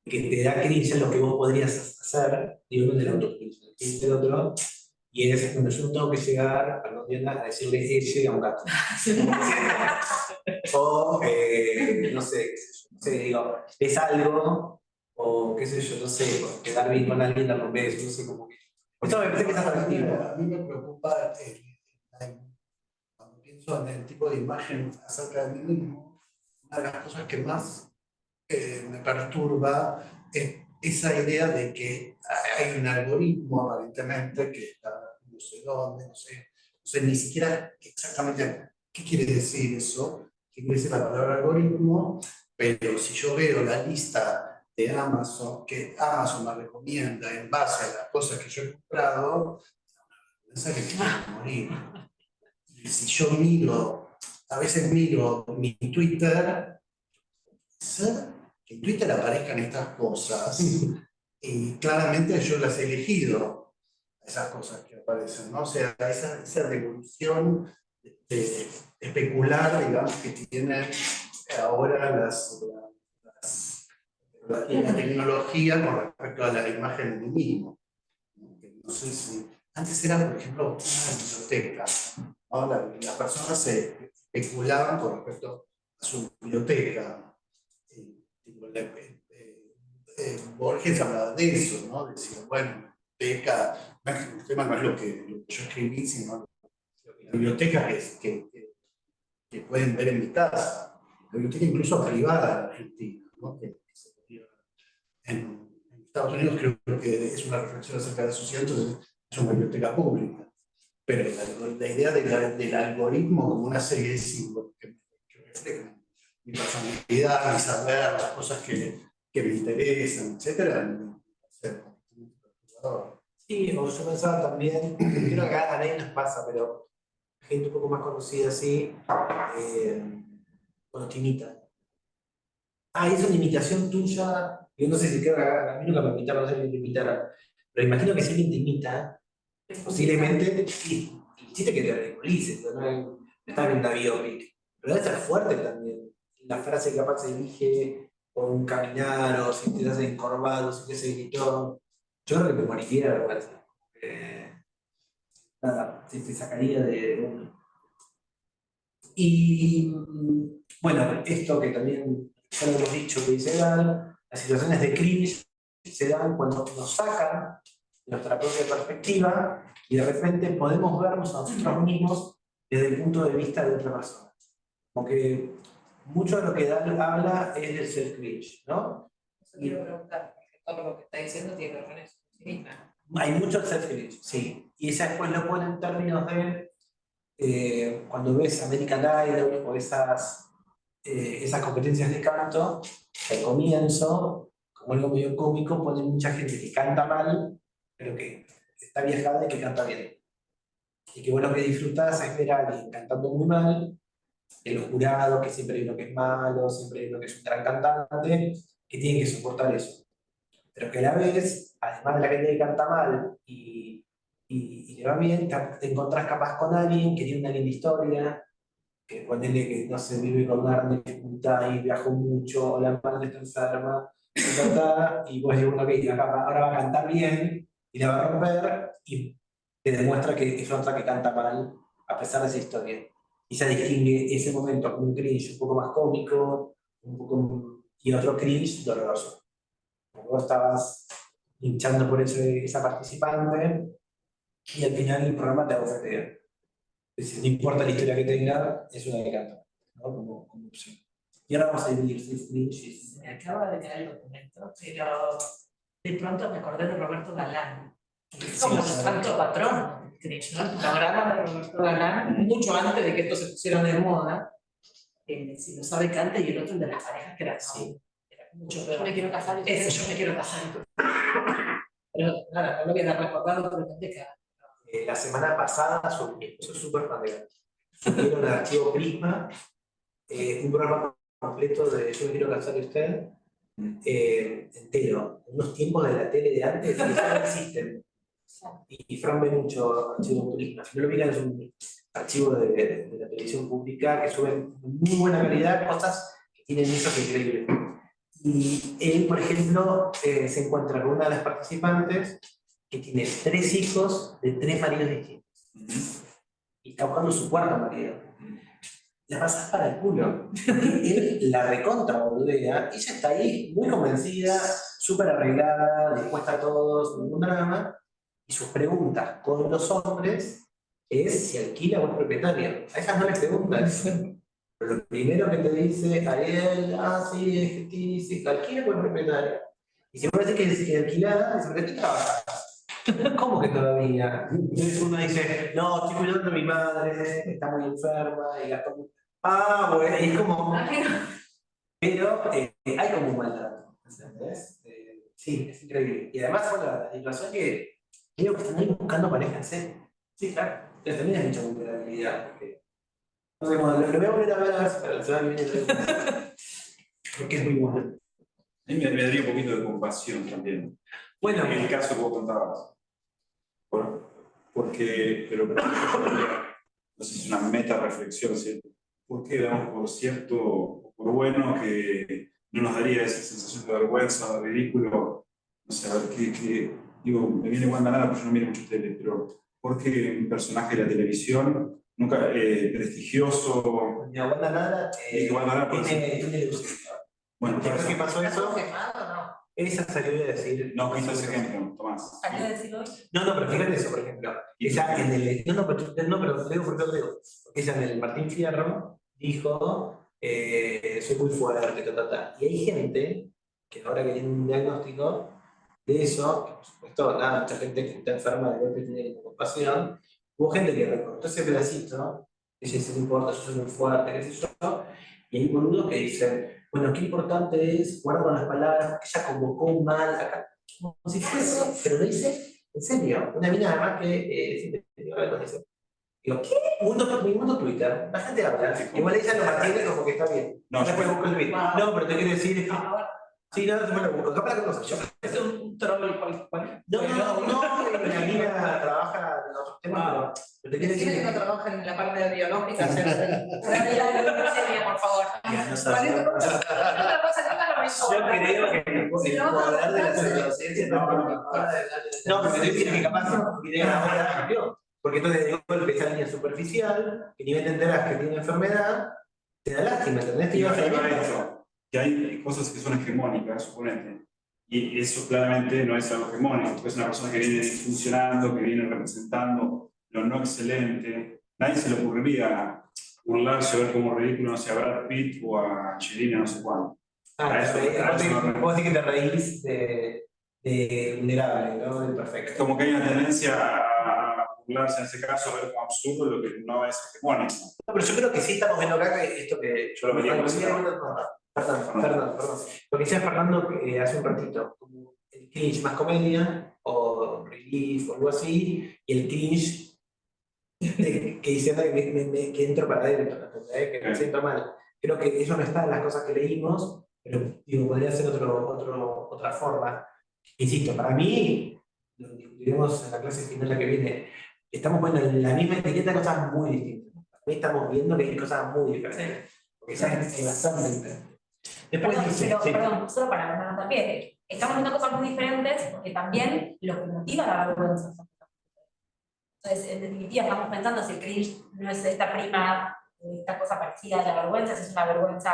que te da cringe en lo que vos podrías hacer, y uno del autocringe, el cringe del otro, y es cuando yo no tengo que llegar, perdón, Diana, a decirle ella a un gato. O, no sé, qué sé yo, no sé, digo, es algo, o qué sé yo, no sé, quedar bien con alguien, darle un beso, no sé, como que. Esto me parece que es atractivo. A mí me preocupa, cuando pienso en el tipo de imagen acerca de mí mismo, una de las cosas que más me perturba es esa idea de que hay un algoritmo aparentemente que está no sé dónde, no sé ni siquiera exactamente qué quiere decir eso, qué quiere decir la palabra algoritmo, pero si yo veo la lista de Amazon, que Amazon me recomienda en base a las cosas que yo he comprado, piensa que me quiero morir. Y si yo a veces miro mi Twitter, que en Twitter aparezcan estas cosas, y claramente yo las he elegido, esas cosas que aparecen, ¿no? O sea, esa revolución de especular, digamos, que tienen ahora la tecnología con respecto a la imagen de mí mismo. No sé si antes era, por ejemplo, una biblioteca, ¿no? Las personas se especulaban con respecto a su biblioteca. Borges hablaba de eso, ¿no? Decía, bueno, biblioteca, el tema no es lo que yo escribí, sino la biblioteca que pueden ver en mi casa, la biblioteca incluso privada en Argentina, ¿no? En Estados Unidos creo que es una reflexión acerca de eso, entonces es una biblioteca pública. Pero la idea del algoritmo como una serie de símbolos que reflejan mi personalidad, mi saber, las cosas que me interesan, etc. Sí, o yo pensaba también, creo que a nadie nos pasa, pero gente un poco más conocida así, cuando te imita. Es una imitación tuya. Yo no sé si creo que a mí nunca me invitaron, no sé si me invitaron, pero imagino que si alguien te imita, posiblemente, y chiste que te ridiculices, no está en una biopic, pero debe ser fuerte también. La frase que capaz se elige, o un caminar, o si te haces encorvado, si te haces gritón. Yo creo que me moriría de vergüenza. Nada, te sacaría de uno. Y bueno, esto que también ya lo hemos dicho que dice Gal, las situaciones de cringe se dan cuando nos sacan de nuestra propia perspectiva y de repente podemos vernos a nosotros mismos desde el punto de vista de otra persona. Como que mucho de lo que Dal habla es del self-cringe, ¿no? Quiero preguntar, porque todo lo que está diciendo tiene que ver con eso. Sí. Hay mucho self-cringe, sí. Y esa después lo pone en términos de cuando ves American Idol o esas competencias de canto, al comienzo, como algo medio cómico, ponen mucha gente que canta mal, pero que está viajada y que canta bien. y que vos lo que disfrutás es ver a alguien cantando muy mal, en los jurados, que siempre hay uno que es malo, siempre hay uno que es un gran cantante, que tiene que soportar eso. Pero que a la vez, además de la gente que canta mal y le va bien, te encontrás capaz con alguien que tiene una linda historia, que ponele que no se vive con una gran dificultad y viajó mucho, o la madre está enferma, y vos decís, bueno, ok, ahora va a cantar bien y la va a romper, y te demuestra que es otra que canta mal, a pesar de esa historia. Y se distingue ese momento como un cringe un poco más cómico, y otro cringe doloroso. Vos estabas hinchando por esa participante, y al final el programa te ofrece. Es decir, no importa la historia que tenga, es una que canta, ¿no? Como opción. Y ahora vamos a dividir si es cringe y si Me acaba de caer el documento, pero de pronto me acordé de Roberto Galán. Es como el santo patrón del cringe, ¿no? El programa de Roberto Galán, mucho antes de que esto se pusiera de moda, si lo sabe canta, y el otro el de las parejas que era así. Era mucho peor. Yo me quiero casar. Ese, yo me quiero casar. Pero nada, no lo voy a recordar, pero que la semana pasada, mi esposo es súper fan de Galán. Subieron el archivo Prisma, un programa completo de Yo me quiero casar de usted, entero, unos tiempos de la tele de antes que ya no existen. Y Fran ve mucho archivo Prisma. Si no lo miran, es un archivo de la televisión pública que sube en muy buena calidad cosas que tienen eso que increíble. Y él, por ejemplo, se encuentra con una de las participantes que tiene 3 hijos de 3 maridos distintos. Y está buscando su cuarto marido. La pasas para el culo. Él la recontra boludea, ella está ahí muy convencida, súper arreglada, dispuesta a todo, ningún drama. Y sus preguntas con los hombres es si alquila o es propietario. A ellas no les preguntas. Pero lo primero que te dice a él, sí, es que sí, alquila o es propietario. Y si vos decís que alquilada, dice, ¿por qué trabajas? ¿Cómo que todavía? Entonces uno dice, no, estoy cuidando a mi madre, está muy enferma, y gastó mucho. Bueno, y es como. Pero hay como un maltrato, ¿entendés? Sí, es increíble. Y además, bueno, la situación que creo que están ahí buscando pareja en serio. Sí, claro. Entonces también es mucha vulnerabilidad. Porque, no sé, lo voy a volver a ver si para la semana que viene. Porque es muy bueno. A mí me daría un poquito de compasión también. Bueno, en el caso que vos contabas. Pero no sé si es una meta reflexión, ¿cierto? ¿Por qué damos por cierto, por bueno, que no nos daría esa sensación de vergüenza, de ridículo? No sé, a ver, digo, me viene Wanda Nara, porque yo no miro mucho tele, pero ¿por qué un personaje de la televisión, nunca prestigioso? Wanda Nara tiene ilusión. Bueno, ¿qué pasó eso? ¿No? Ella salió a decir. No, ¿qué hizo ese ejemplo, Tomás? ¿Salió a decir hoy? No, pero fíjate eso, por ejemplo. Ella en el. No, pero lo digo porque lo digo. Porque ella en el Martín Fierro dijo: soy muy fuerte, Y hay gente que ahora que tiene un diagnóstico de eso, que por supuesto, nada, mucha gente que está enferma de golpe tiene compasión. Hubo gente que recortó ese pedacito, ella dice: no importa, yo soy muy fuerte, qué sé yo. Y hay boludos que dicen: bueno, qué importante es jugar con las palabras, porque ella convocó un mal acá. Como si fuese, pero lo dice en serio. Una mina además que siempre te con eso. Digo, ¿qué? Mi mundo Twitter. La gente habla. Igual ella lo mantiene como que está bien. No, yo puedo buscar el tweet. No, pero te quiero decir. Sí, no, no me lo busco. Capaz la conozco. Es un troll. No, la mina trabaja en otros temas, pero te quiero decir. Que no trabaja en la parte biológica, por favor. Yo creo que el poder de la pseudociencia no, pero te digo que capaz ahora cambió. Porque entonces de golpe esa línea superficial, que ni te enteras que tiene enfermedad, te da lástima, ¿entendés? Que hay cosas que son hegemónicas, suponete. Y eso claramente no es algo hegemónico, porque es una persona que viene funcionando, que viene representando lo no excelente. Nadie se le ocurriría burlarse o ver como ridículo, no sé, a Brad Pitt o a Angelina, no sé cuándo. Vos decís que te reís de vulnerable, ¿no? Del perfecto. Es como que hay una tendencia a burlarse en ese caso, a ver como absurdo lo que no es hegemónico. No, pero yo creo que sí estamos viendo acá que esto que yo lo vería Perdón. Lo que decía Fernando hace un ratito, como el cringe más comedia, o relief, o algo así, y el cringe que diciendo que entro para adentro, que me siento mal. Creo que eso no está en las cosas que leímos, pero digo, podría ser otra forma. Insisto, para mí, lo discutiremos en la clase final la que viene, estamos poniendo en la misma etiqueta cosas muy distintas. Para mí estamos viendo que hay cosas muy diferentes. Porque es bastante diferente. Después dice, pero, sí. perdón, solo para hablar también, estamos viendo cosas muy diferentes porque también lo que motiva la vergüenza. Entonces, en definitiva, estamos pensando si el cringe no es esta prima, esta cosa parecida a la vergüenza, si es una vergüenza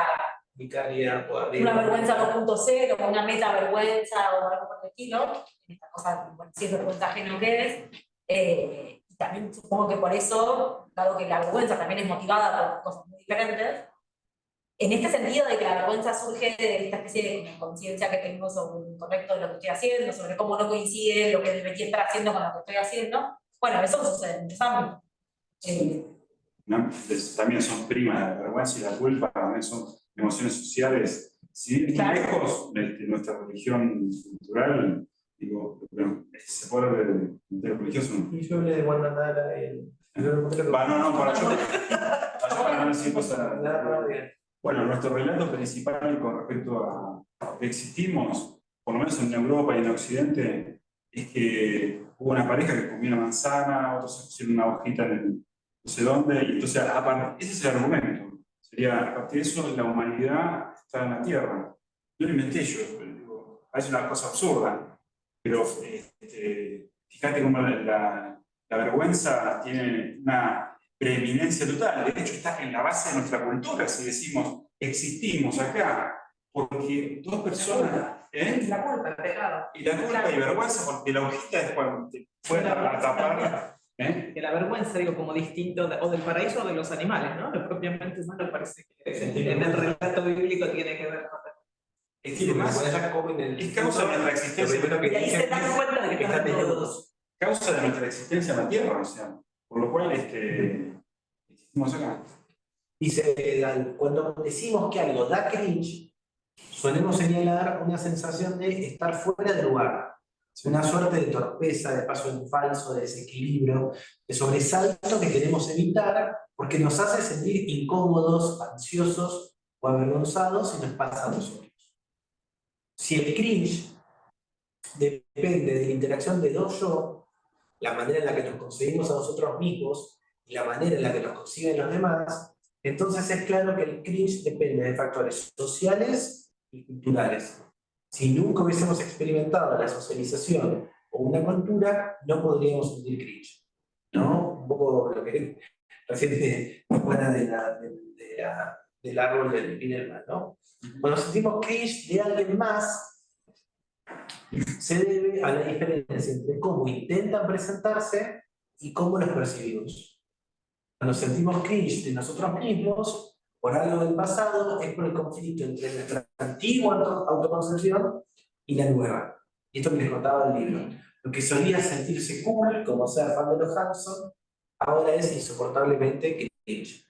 vicaria o arriba. Una vergüenza 2.0, o una meta vergüenza o algo por el estilo, esta cosa, bueno, si es vergüenza ajena que es. Y también supongo que por eso, dado que la vergüenza también es motivada por cosas muy diferentes, en este sentido de que la vergüenza surge de esta especie de conciencia que tengo sobre lo correcto de lo que estoy haciendo, sobre cómo no coincide lo que debería estar haciendo con lo que estoy haciendo, bueno, eso sucede en los ámbitos. ¿No? También son primas la vergüenza y la culpa, también son emociones sociales. Si bien lejos de nuestra religión cultural, digo, bueno, se puede hablar de religioso. Y yo hablé de Guantanara para no decir cosas. Bueno, nuestro relato principal con respecto a que existimos, por lo menos en Europa y en Occidente, es que hubo una pareja que comió una manzana, otros se pusieron una hojita en el no sé dónde, y entonces ese es el argumento. Sería, a partir de eso, la humanidad está en la Tierra. No lo inventé yo, pero digo, parece una cosa absurda, pero fíjate cómo la vergüenza tiene una preeminencia total. De hecho, está en la base de nuestra cultura, si decimos, existimos acá, porque dos personas... La culpa, el pecado. Y la culpa y vergüenza, porque la hojita es cuando te fuera a tapar... Que la vergüenza, digo, como distinto o del paraíso o de los animales, ¿no? Lo propiamente humano parece que en el relato bíblico tiene que ver con es que es causa de nuestra existencia. Y ahí se dan cuenta de que están todos. Causa de nuestra existencia en la Tierra, o sea, por lo cual existimos acá. Dice, cuando decimos que algo da cringe, solemos señalar una sensación de estar fuera de lugar. Una suerte de torpeza, de paso en falso, de desequilibrio, de sobresalto que queremos evitar porque nos hace sentir incómodos, ansiosos o avergonzados y nos pasa a nosotros. Si el cringe depende de la interacción de dos yo, la manera en la que nos conseguimos a nosotros mismos y la manera en la que nos consiguen los demás, entonces es claro que el cringe depende de factores sociales y culturales. Si nunca hubiésemos experimentado la socialización o una cultura, no podríamos sentir cringe. ¿No? Un poco lo que recién fuera del árbol del bien y del mal, ¿no? Cuando sentimos cringe de alguien más, se debe a la diferencia entre cómo intentan presentarse y cómo los percibimos. Cuando sentimos cringe de nosotros mismos, por algo del pasado, es por el conflicto entre nuestra antigua autoconcepción y la nueva. Y esto que les contaba el libro. Lo que solía sentirse cool, como ser fan de los Hanson, ahora es insoportablemente cringe.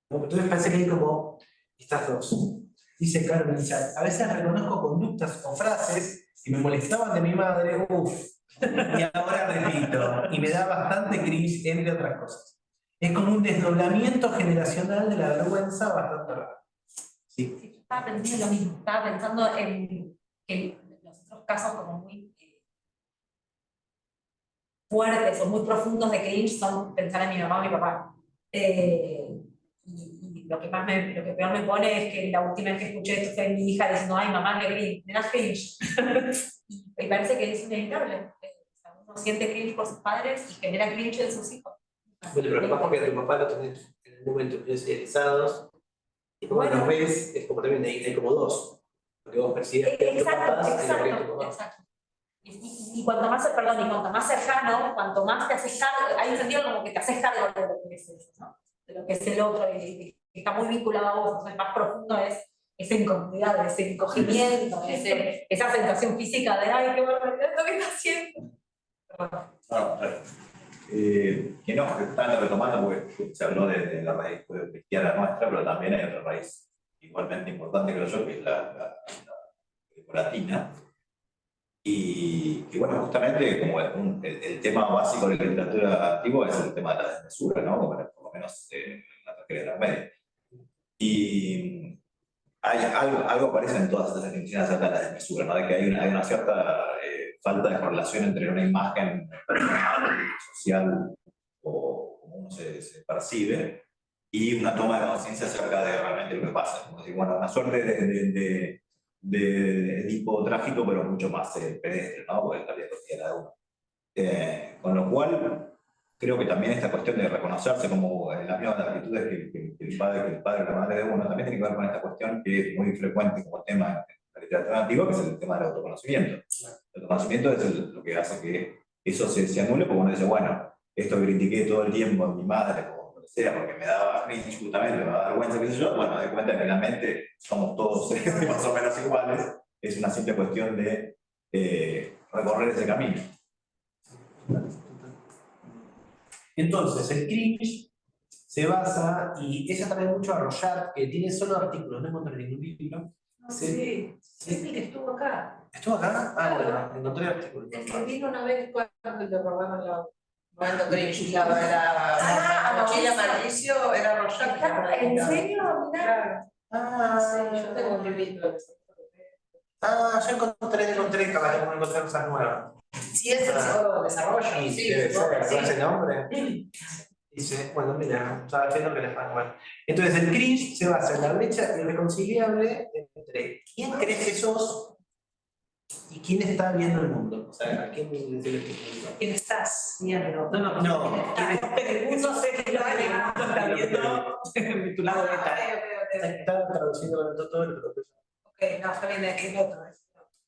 Entonces parece que hay como estas dos. Dice Carmen, a veces reconozco conductas o frases que me molestaban de mi madre, y ahora repito, y me da bastante cringe, entre otras cosas. Es como un desdoblamiento generacional de la vergüenza bastante raro. Sí, estaba pensando en lo mismo, estaba pensando en los otros casos como muy fuertes o muy profundos de cringe son pensar en mi mamá o mi papá. Y lo que peor me pone es que la última vez que escuché esto fue mi hija diciendo, ay mamá, me da cringe. y parece que es inevitable. Uno siente cringe por sus padres y genera cringe en sus hijos. Bueno, pero capaz porque a tu papá lo tenés en el momento muy socializados, y como los ves, es como también hay como dos. Porque vos percibes que tus papás y lo que es tu papá. Exacto. Y cuanto más cercano, cuanto más te haces cargo, hay un sentido como que te haces cargo de lo que es eso, ¿no? De lo que es el otro, y que está muy vinculado a vos, entonces más profundo es esa incomodidad, ese encogimiento, esa sensación física de, ay, qué barbaridad esto que está haciendo. Que no, porque están retomando, porque se habló de la raíz cristiana nuestra, pero también hay otra raíz igualmente importante, creo yo, que es la latina, Y bueno, justamente como el tema básico de la literatura antigua es el tema de la desmesura, ¿no? Bueno, por lo menos en la tragedia de la Comedia. Y hay algo aparece en todas estas definiciones acerca de la desmesura, ¿no? De que hay una cierta falta de correlación entre una imagen personal, social, o como uno se percibe, y una toma de conciencia acerca de realmente lo que pasa. Como decir, bueno, una suerte de Edipo trágico, pero mucho más pedestre, ¿no? Porque es la vida cotidiana de uno. Con lo cual, creo que también esta cuestión de reconocerse como en las mismas actitudes que el padre o la madre de uno, también tiene que ver con esta cuestión que es muy frecuente como tema en la literatura antigua, que es el tema del autoconocimiento. El autoconocimiento es lo que hace que eso se anule, porque uno dice, bueno, esto que critiqué todo el tiempo a mi madre, o lo que sea, porque me daba cringe justamente, me daba vergüenza, qué sé yo, bueno, me doy cuenta que en la mente somos todos más o menos iguales, es una simple cuestión de recorrer ese camino. Entonces, el cringe se basa, y ella también mucho a Rorschach, que tiene solo artículos, no encontré ningún libro. Sí, es el que estuvo acá. ¿Estuvo acá? Ah, bueno, encontré artículos. El que vino una vez cuando le robaron la momento cringe, la mochila Mauricio, era Rorschach. ¿En serio? Claro. Sí, yo tengo un librito. Yo encontré cosas nuevas. Sí, es el psicólogo de desarrollo. Sí, debe ser, ese nombre. Dice, bueno, mira, estaba haciendo que les pago. Bueno. Entonces, el cringe se basa en la brecha irreconciliable entre quién crees que sos y quién está viendo el mundo. O sea, ¿a quién ¿Quién estás viendo? No. El mundo sé que lo está viendo. Tu lado está traduciendo todo el proceso. Ok, no, está bien, es el otro.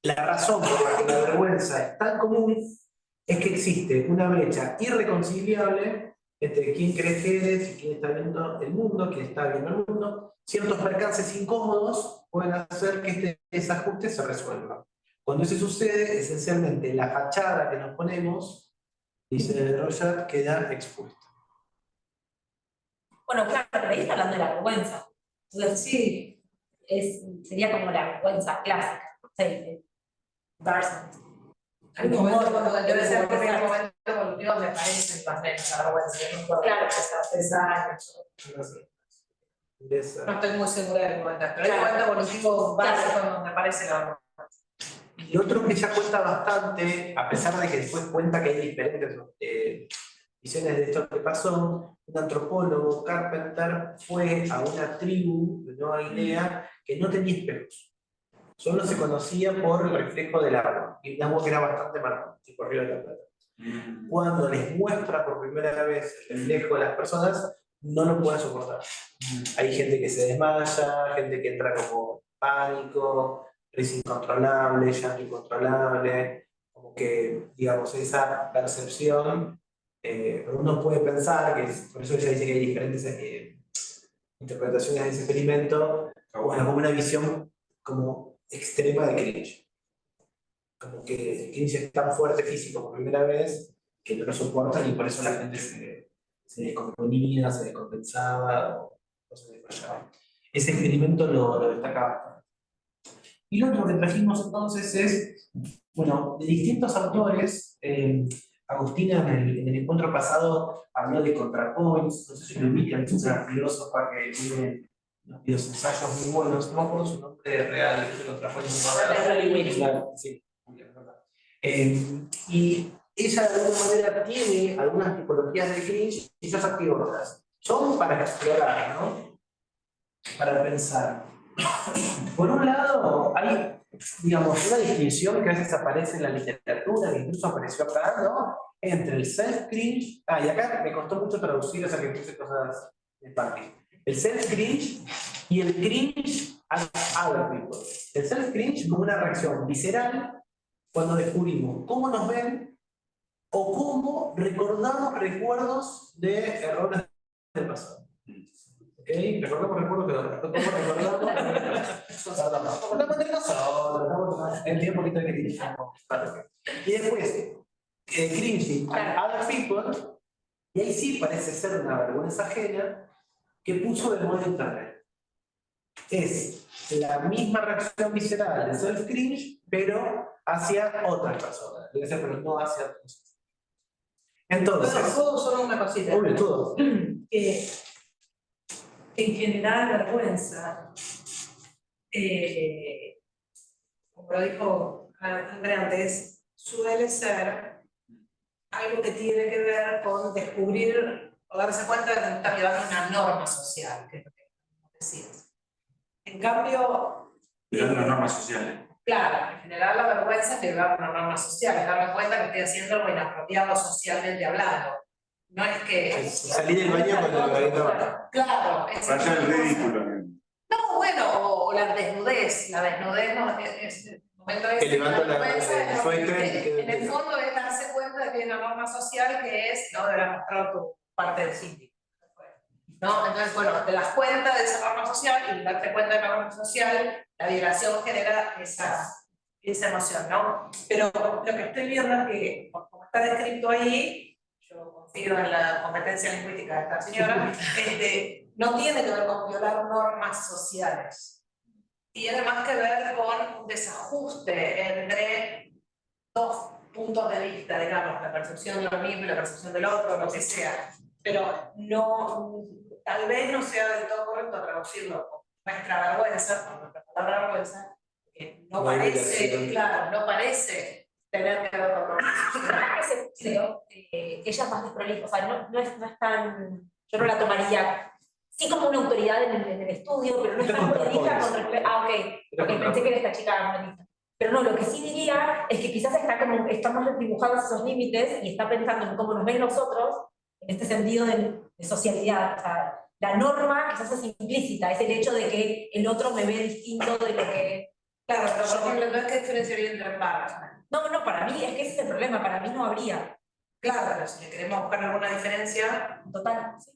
La razón por la que la vergüenza es tan común es que existe una brecha irreconciliable entre quién crees que eres y quién está viendo el mundo, quién está viendo el mundo. Ciertos percances incómodos pueden hacer que este desajuste se resuelva. Cuando eso sucede, esencialmente la fachada que nos ponemos, dice Rorschach, queda expuesta. Bueno, claro, pero ahí está hablando de la vergüenza. Entonces, sí, sería como la vergüenza clásica. Sí, Darcy. Hay un momento cuando debe ser que en un momento evolutivo me parece más menos la vergüenza. Claro, no estoy muy segura del momento, pero hay un momento evolutivo básico donde aparece la vergüenza. Y otro que ya cuenta bastante, a pesar de que después cuenta que hay diferentes visiones de esto que pasó, un antropólogo, Carpenter, fue a una tribu de Nueva Guinea que no tenía espejos. Solo se conocía por el reflejo del agua, y el agua que era bastante marrón, tipo Río de la Plata. Cuando les muestra por primera vez el reflejo de las personas, no lo pueden soportar. Hay gente que se desmaya, gente que entra como pánico, risa incontrolable, llanto incontrolable, como que, digamos, esa percepción, uno puede pensar, que por eso ella dice que hay diferentes interpretaciones de ese experimento, bueno, como una visión como extrema de cringe. Como que el cringe es tan fuerte físico por primera vez que no lo soportan y por eso la gente se descomponía, se descompensaba o se desmayaba. Ese experimento lo destacaba. Y lo otro que trajimos entonces es, bueno, de distintos autores. Agustina en el encuentro pasado habló de ContraPoints, no sé si lo ubican, es una filósofa que tiene los ensayos muy buenos, no me acuerdo su nombre real, que se ContraPoints. Sí, y ella de alguna manera tiene algunas tipologías de cringe y yo saqué otras. Son para explorar, ¿no? Para pensar. Por un lado, hay, digamos, una distinción que a veces aparece en la literatura, que incluso apareció acá, ¿no? Entre el self-cringe, y acá me costó mucho traducir, o sea que puse cosas de parque. El self-cringe y el cringe at other people. El self-cringe como una reacción visceral cuando descubrimos cómo nos ven o cómo recordamos recuerdos de errores del pasado. ¿Ok? Recordamos recuerdos que entiendo un poquito de cringe. Y después, cringe at other people, y ahí sí parece ser una vergüenza ajena que puso de moda internet. Es la misma reacción visceral de self-cringe, pero hacia otras personas. Debe ser, pero no hacia otros. Entonces. ¿Puedo solo una cosita? Obvio, todo. Que en general la vergüenza, como lo dijo Andrea antes, suele ser algo que tiene que ver con descubrir o darse cuenta de que está llevando una norma social, que es lo que decías. En cambio, Mirando las normas sociales. Claro, en general la vergüenza es llevar una norma social, es darme cuenta que estoy haciendo algo inapropiado socialmente hablando. No es que... Salir del baño con el baño. Claro, es... Vaya el ridículo. No, bueno, o la desnudez. La desnudez no es el momento de... Que levanta la vergüenza, suéter. en el fondo es darse cuenta de que hay una norma social que es no deberás mostrar tu parte del sitio. ¿No? Entonces, bueno, te das cuenta de esa norma social y darte cuenta de la norma social, la violación genera esa emoción, ¿no? Pero lo que estoy viendo es que, como está descrito ahí, yo confío en la competencia lingüística de esta señora, no tiene que ver con violar normas sociales. Tiene más que ver con un desajuste entre dos puntos de vista, digamos, la percepción de lo mismo y la percepción del otro, lo que sea. Pero no, tal vez no sea del todo correcto traducirlo como nuestra vergüenza, con nuestra palabra vergüenza, que no parece, claro, no parece tener que ver con normas. Ella es más desprolija, o sea, no es tan, yo no la tomaría, sí como una autoridad en el estudio, pero no es tan prolija con respecto, ok, pensé que era esta chica prolija. Pero no, lo que sí diría es que quizás estamos dibujados esos límites y está pensando en cómo nos ven los otros, en este sentido de socialidad. O sea, la norma quizás es implícita, es el hecho de que el otro me ve distinto de lo que... Claro, pero por ejemplo, no es que diferenciaría entre barras. No, para mí es que ese es el problema, para mí no habría. Claro, pero si le queremos buscar alguna diferencia, total, sí.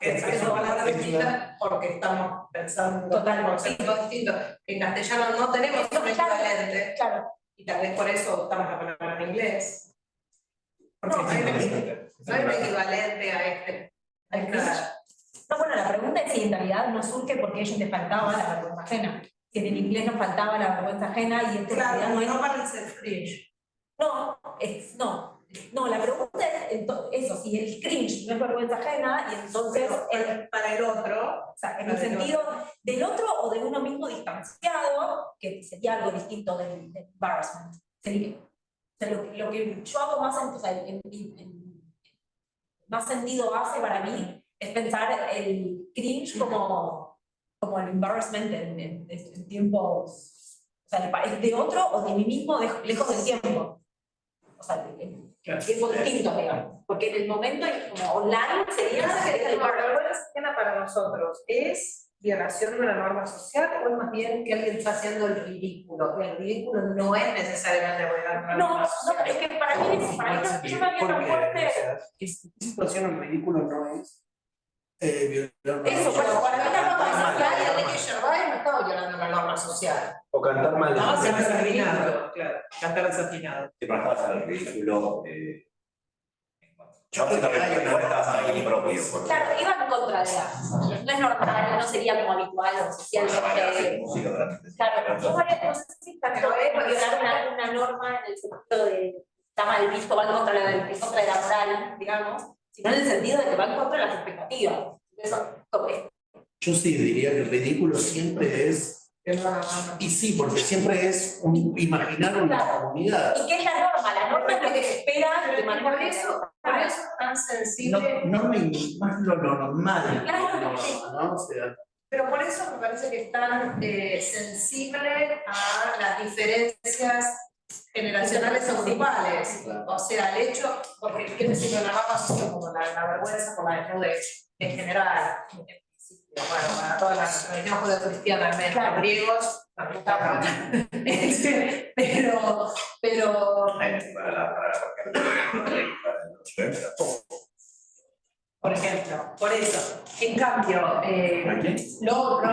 Es una palabra distinta porque estamos pensando en conceptos distintos. En castellano no tenemos un equivalente, claro. Y tal vez por eso optamos la palabra en inglés. Porque no hay un equivalente a este. No, bueno, la pregunta es si en realidad no surge porque a ellos les faltaba la vergüenza ajena. Si en el inglés nos faltaba la vergüenza ajena y esto claro, no es... no para el self-cringe. No, la pregunta es eso, si el cringe no es vergüenza ajena y entonces para el otro, o sea, en el sentido del otro o de uno mismo distanciado, que sería algo distinto del embarrassment. Lo que yo hago más, más sentido hace para mí es pensar el cringe como el embarrassment en tiempos, o sea, es de otro o de mí mismo lejos del tiempo. O sea, tiempos distintos, digamos. Porque en el momento como online sería la vergüenza ajena para nosotros es violación de una norma social o es más bien que alguien está haciendo el ridículo. El ridículo no es necesariamente violar una norma social. No, es que para mí yo me había tan fuerte. ¿Qué situación el ridículo no es? Eso, pero para mí la norma social es de que Gervais no estaba violando una norma social. O cantar mal. No, se ha desafinado, claro, cantar desafinado. Sí, pero estabas haciendo el ridículo. Yo no estabas haciendo el propio. Claro, iba en contra de la. No es normal, no sería como habitual o socialmente. Claro, yo no sé si tanto es violar una norma en el sentido de está mal visto, va en contra de la moral, digamos, sino en el sentido de que va en contra de las expectativas. Eso, yo sí diría que el ridículo siempre es. Y sí, porque siempre es imaginar una comunidad. ¿Y qué es la norma? La norma es lo que se espera de manera. Por eso es tan sensible. No más lo normal. Claro, ¿no? O sea, pero por eso me parece que es tan sensible a las diferencias generacionales o grupales. O sea, el hecho, porque quiero decir, una norma social como la vergüenza por la desnudez en general. Bueno, para todas las religiones judeocristianas, los griegos, pero por ejemplo, por eso, en cambio, lo otro.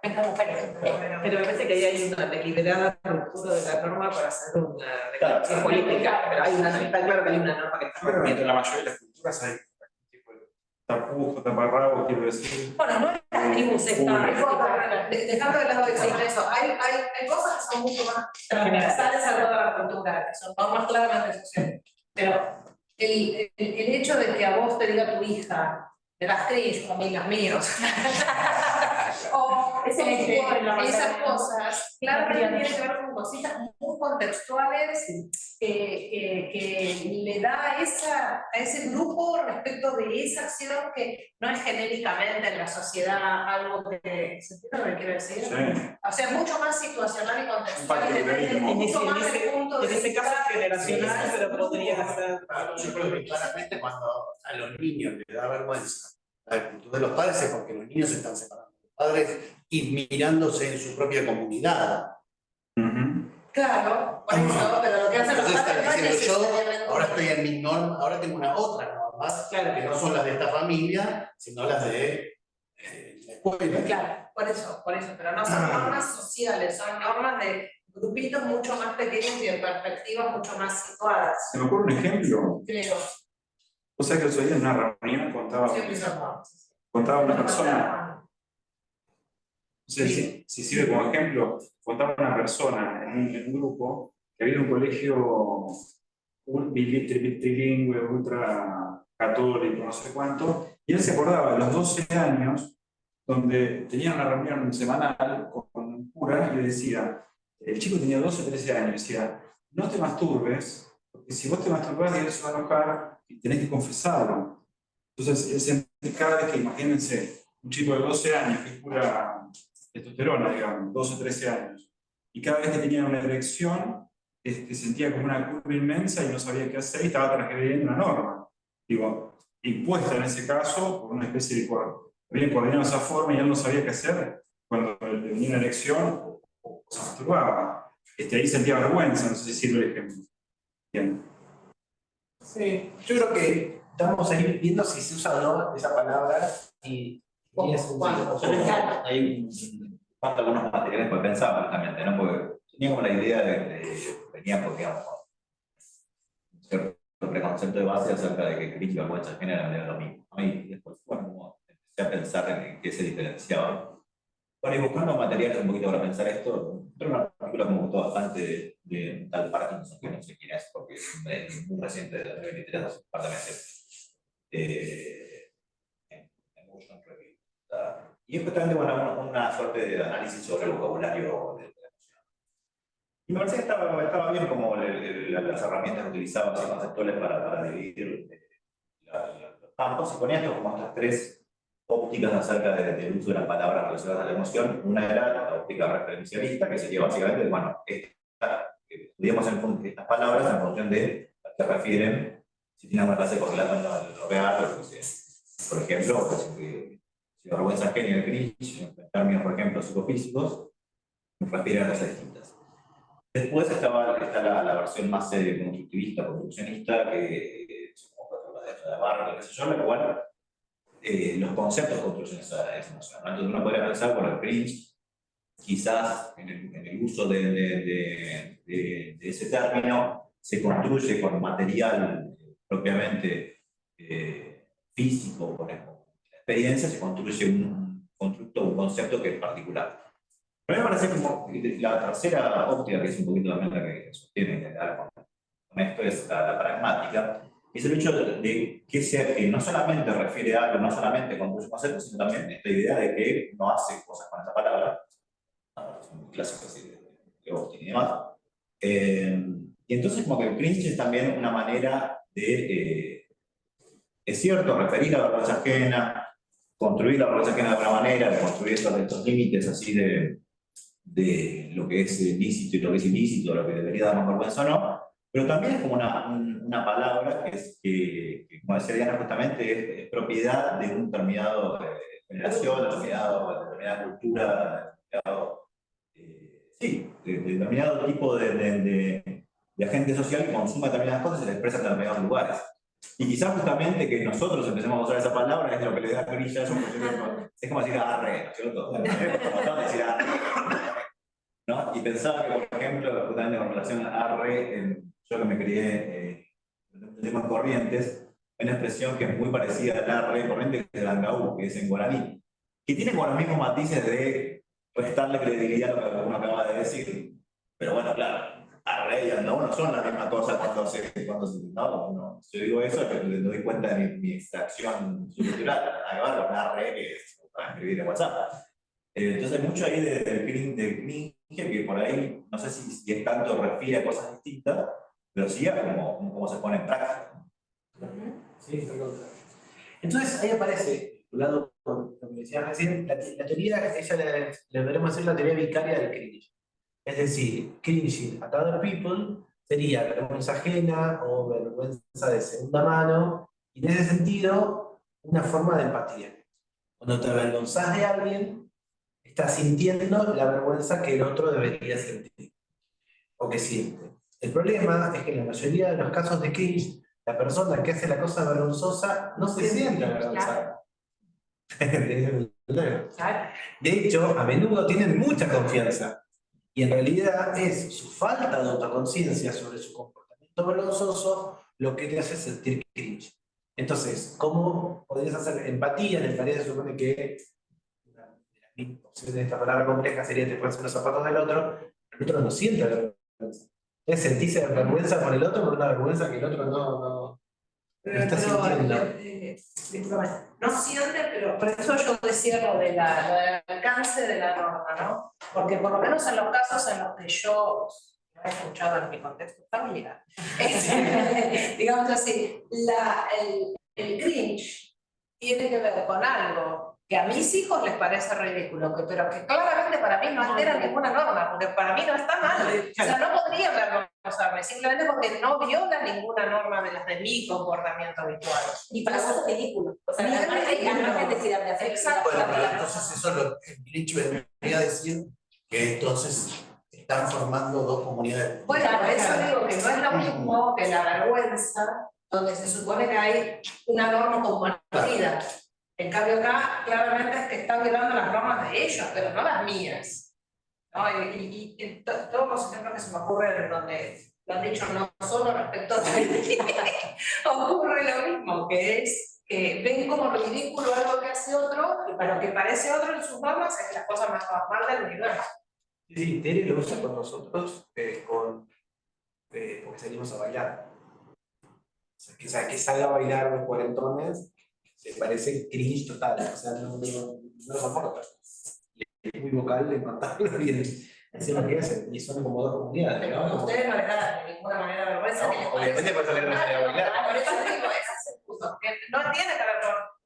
Pero me parece que ahí hay una deliberada ruptura de la norma para hacer una declaración política. Pero está claro que hay una norma que está rompiendo. En la mayoría de las culturas hay tapujo, taparrabo, quiero decir. Bueno, no es las tribus Dejando de lado eso, hay cosas que son mucho más transversales a toda la cultura, que son más claramente sociales. Pero el hecho de que a vos te diga tu hija, de las cringe, amigas míos, o esas cosas, claramente tienen que ver con cositas muy contextuales que le da a ese grupo respecto de esa acción que no es genéricamente en la sociedad algo que ¿se entiende lo que quiero decir? Sí. O sea, mucho más situacional y contextual. En ese caso es generacional, pero podría ser. Yo creo que claramente cuando a los niños les da vergüenza la actitud de los padres es porque los niños se están separando de los padres y mirándose en su propia comunidad. Claro, por eso, pero lo que hacen los Entonces padres están no es diciendo necesariamente. yo, ahora estoy en mi norma, ahora tengo otra norma, que no son las de esta familia, sino las de la escuela. Claro, por eso, pero no son normas sociales, son normas de grupitos mucho más pequeños y de perspectivas mucho más situadas. Se me ocurre un ejemplo. Creo. O sea que el otro día en una reunión contaba una persona, no sé si sirve como ejemplo, contaba una persona en un grupo que había un colegio trilingüe, ultra católico, no sé cuánto, y él se acordaba de los 12 años donde tenían una reunión semanal con un cura y le decía, el chico tenía 12 o 13 años, decía, no te masturbes, porque si vos te masturbás, Dios se va a enojar y tenés que confesarlo. Entonces, cada vez que, imagínense, un chico de 12 años que es pura testosterona, digamos, 12 o 13 años, y cada vez que tenía una erección, sentía como una curva inmensa y no sabía qué hacer y estaba transgrediendo una norma. Digo, impuesta en ese caso por una especie de había coordinado esa forma y él no sabía qué hacer cuando le venía una erección o se masturbaba. Ahí sentía vergüenza, no sé si sirve el ejemplo. Bien. Sí, yo creo que estamos ahí viendo si se usa o no esa palabra y es un Hay algunos materiales que pensaba justamente, ¿no? Porque tenía como la idea veníamos, digamos, un cierto preconcepto de base acerca de que crítica y vergüenza generan lo mismo, ¿no? Y después, bueno, como empecé a pensar en qué se diferenciaba. Bueno, y buscando materiales un poquito para pensar esto, pero una película que me gustó bastante de tal Parkinson, que no sé quién es, porque es muy reciente, de 2023, hace un par de meses. Emotion Review. Y es justamente una suerte de análisis sobre el vocabulario de la emoción. Y me parece que estaba bien como las herramientas que utilizaba así conceptuales para dividir los campos, y ponía esto como estas tres ópticas acerca del uso de las palabras relacionadas a la emoción. Una era la óptica referencialista, que sería básicamente, bueno, estudiamos estas palabras en función de a qué refieren, si tienen una clase de correlación con lo real o lo que sea. Por ejemplo, si vergüenza ajena y el cringe, en términos, por ejemplo, psicofísicos, nos refieren a cosas distintas. Después está la versión más constructivista, construccionista, que es como de barro, qué sé yo, la cual los conceptos construyen esa emoción, ¿no? Entonces uno podría pensar por el cringe, quizás en el uso de ese término se construye con material propiamente físico, con la experiencia, se construye un constructo, un concepto que es particular. Pero me parece como la tercera óptica, que es un poquito también la que sostiene con esto, es la pragmática. Es el hecho de que no solamente refiere a algo, no solamente construye un concepto, sino también esta idea de que no hace cosas con esa palabra. Son clásicos de Austin y demás. Y entonces como que el cringe es también una manera de, es cierto, referir a la vergüenza ajena, construir la vergüenza ajena de alguna manera, de construir estos límites así de lo que es lícito y lo que es ilícito, lo que debería darnos vergüenza o no, pero también es como una palabra que, como decía Diana, justamente es propiedad de un determinado generación, de determinada cultura, de determinado tipo de agente social que consume determinadas cosas y se expresa en determinados lugares. Y quizás justamente que nosotros empecemos a usar esa palabra es lo que le da grilla a eso, porque es como decir arre, ¿no es cierto? Decir arre, ¿no? Y pensaba que, por ejemplo, justamente con relación a arre, yo que me crié en Corrientes, hay una expresión que es muy parecida a la red corriente, que es el angaú, que es en guaraní, que tiene como los mismos matices de restarle credibilidad a lo que uno acaba de decir. Pero bueno, claro, arre y angaú no son la misma cosa no, yo digo eso, que le doy cuenta de mi extracción subcultural, acabar con arre, que es para escribir en WhatsApp. Entonces, mucho ahí del cringe, que por ahí, no sé si es tanto refiere a cosas distintas, pero sí a cómo se pone en práctica. Sí, entonces ahí aparece, vinculado con lo que decías recién, la teoría, ella le podemos decir la teoría vicaria del cringe. Es decir, cringing at other people sería vergüenza ajena o vergüenza de segunda mano, y en ese sentido, una forma de empatía. Cuando te avergonzás de alguien, estás sintiendo la vergüenza que el otro debería sentir, o que siente. El problema es que en la mayoría de los casos de cringe, la persona que hace la cosa vergonzosa no se siente avergonzada. De hecho, a menudo tienen mucha confianza. Y en realidad es su falta de autoconciencia sobre su comportamiento vergonzoso lo que te hace sentir cringe. Entonces, ¿cómo podrías hacer empatía? En empatía se supone que de esta palabra compleja sería te pones en los zapatos del otro no siente vergüenza. Es sentirse vergüenza por el otro por una vergüenza que el otro no está sintiendo. No siente, pero por eso yo decía lo del alcance de la norma, ¿no? Porque por lo menos en los casos en los que yo he escuchado en mi contexto familiar, digamos así, el cringe tiene que ver con algo que a mis hijos les parece ridículo, pero que claramente para mí no altera ninguna norma, porque para mí no está mal. O sea, no podría vergonzarme, simplemente porque no viola ninguna norma de las de mi comportamiento habitual. Y para vos es ridículo. O sea, la necesidad de hacer. Exacto. Bueno, pero entonces eso el Cringe vendría a decir que entonces están formando dos comunidades. Bueno, por eso digo que no es lo mismo que la vergüenza, donde se supone que hay una norma compartida. En cambio acá, claramente es que está violando las normas de ellos, pero no las mías. ¿No? Y todos los ejemplos que se me ocurren donde lo han dicho no solo respecto a ocurre lo mismo, que es que ven como ridículo algo que hace otro, y para lo que parece otro en sus normas es la cosa más normal del universo. Sí, Tere lo usa con nosotros porque salimos a bailar. O sea, que salga a bailar los cuarentones, se parece cringe total, o sea, no lo soporta. Es muy vocal de contarlo bien, así lo que hacen, y son como dos comunidades, ¿no? Ustedes no les dan de ninguna manera vergüenza. No, obviamente puede salir a bailar. Por eso digo, ese es el punto, que no tiene que ver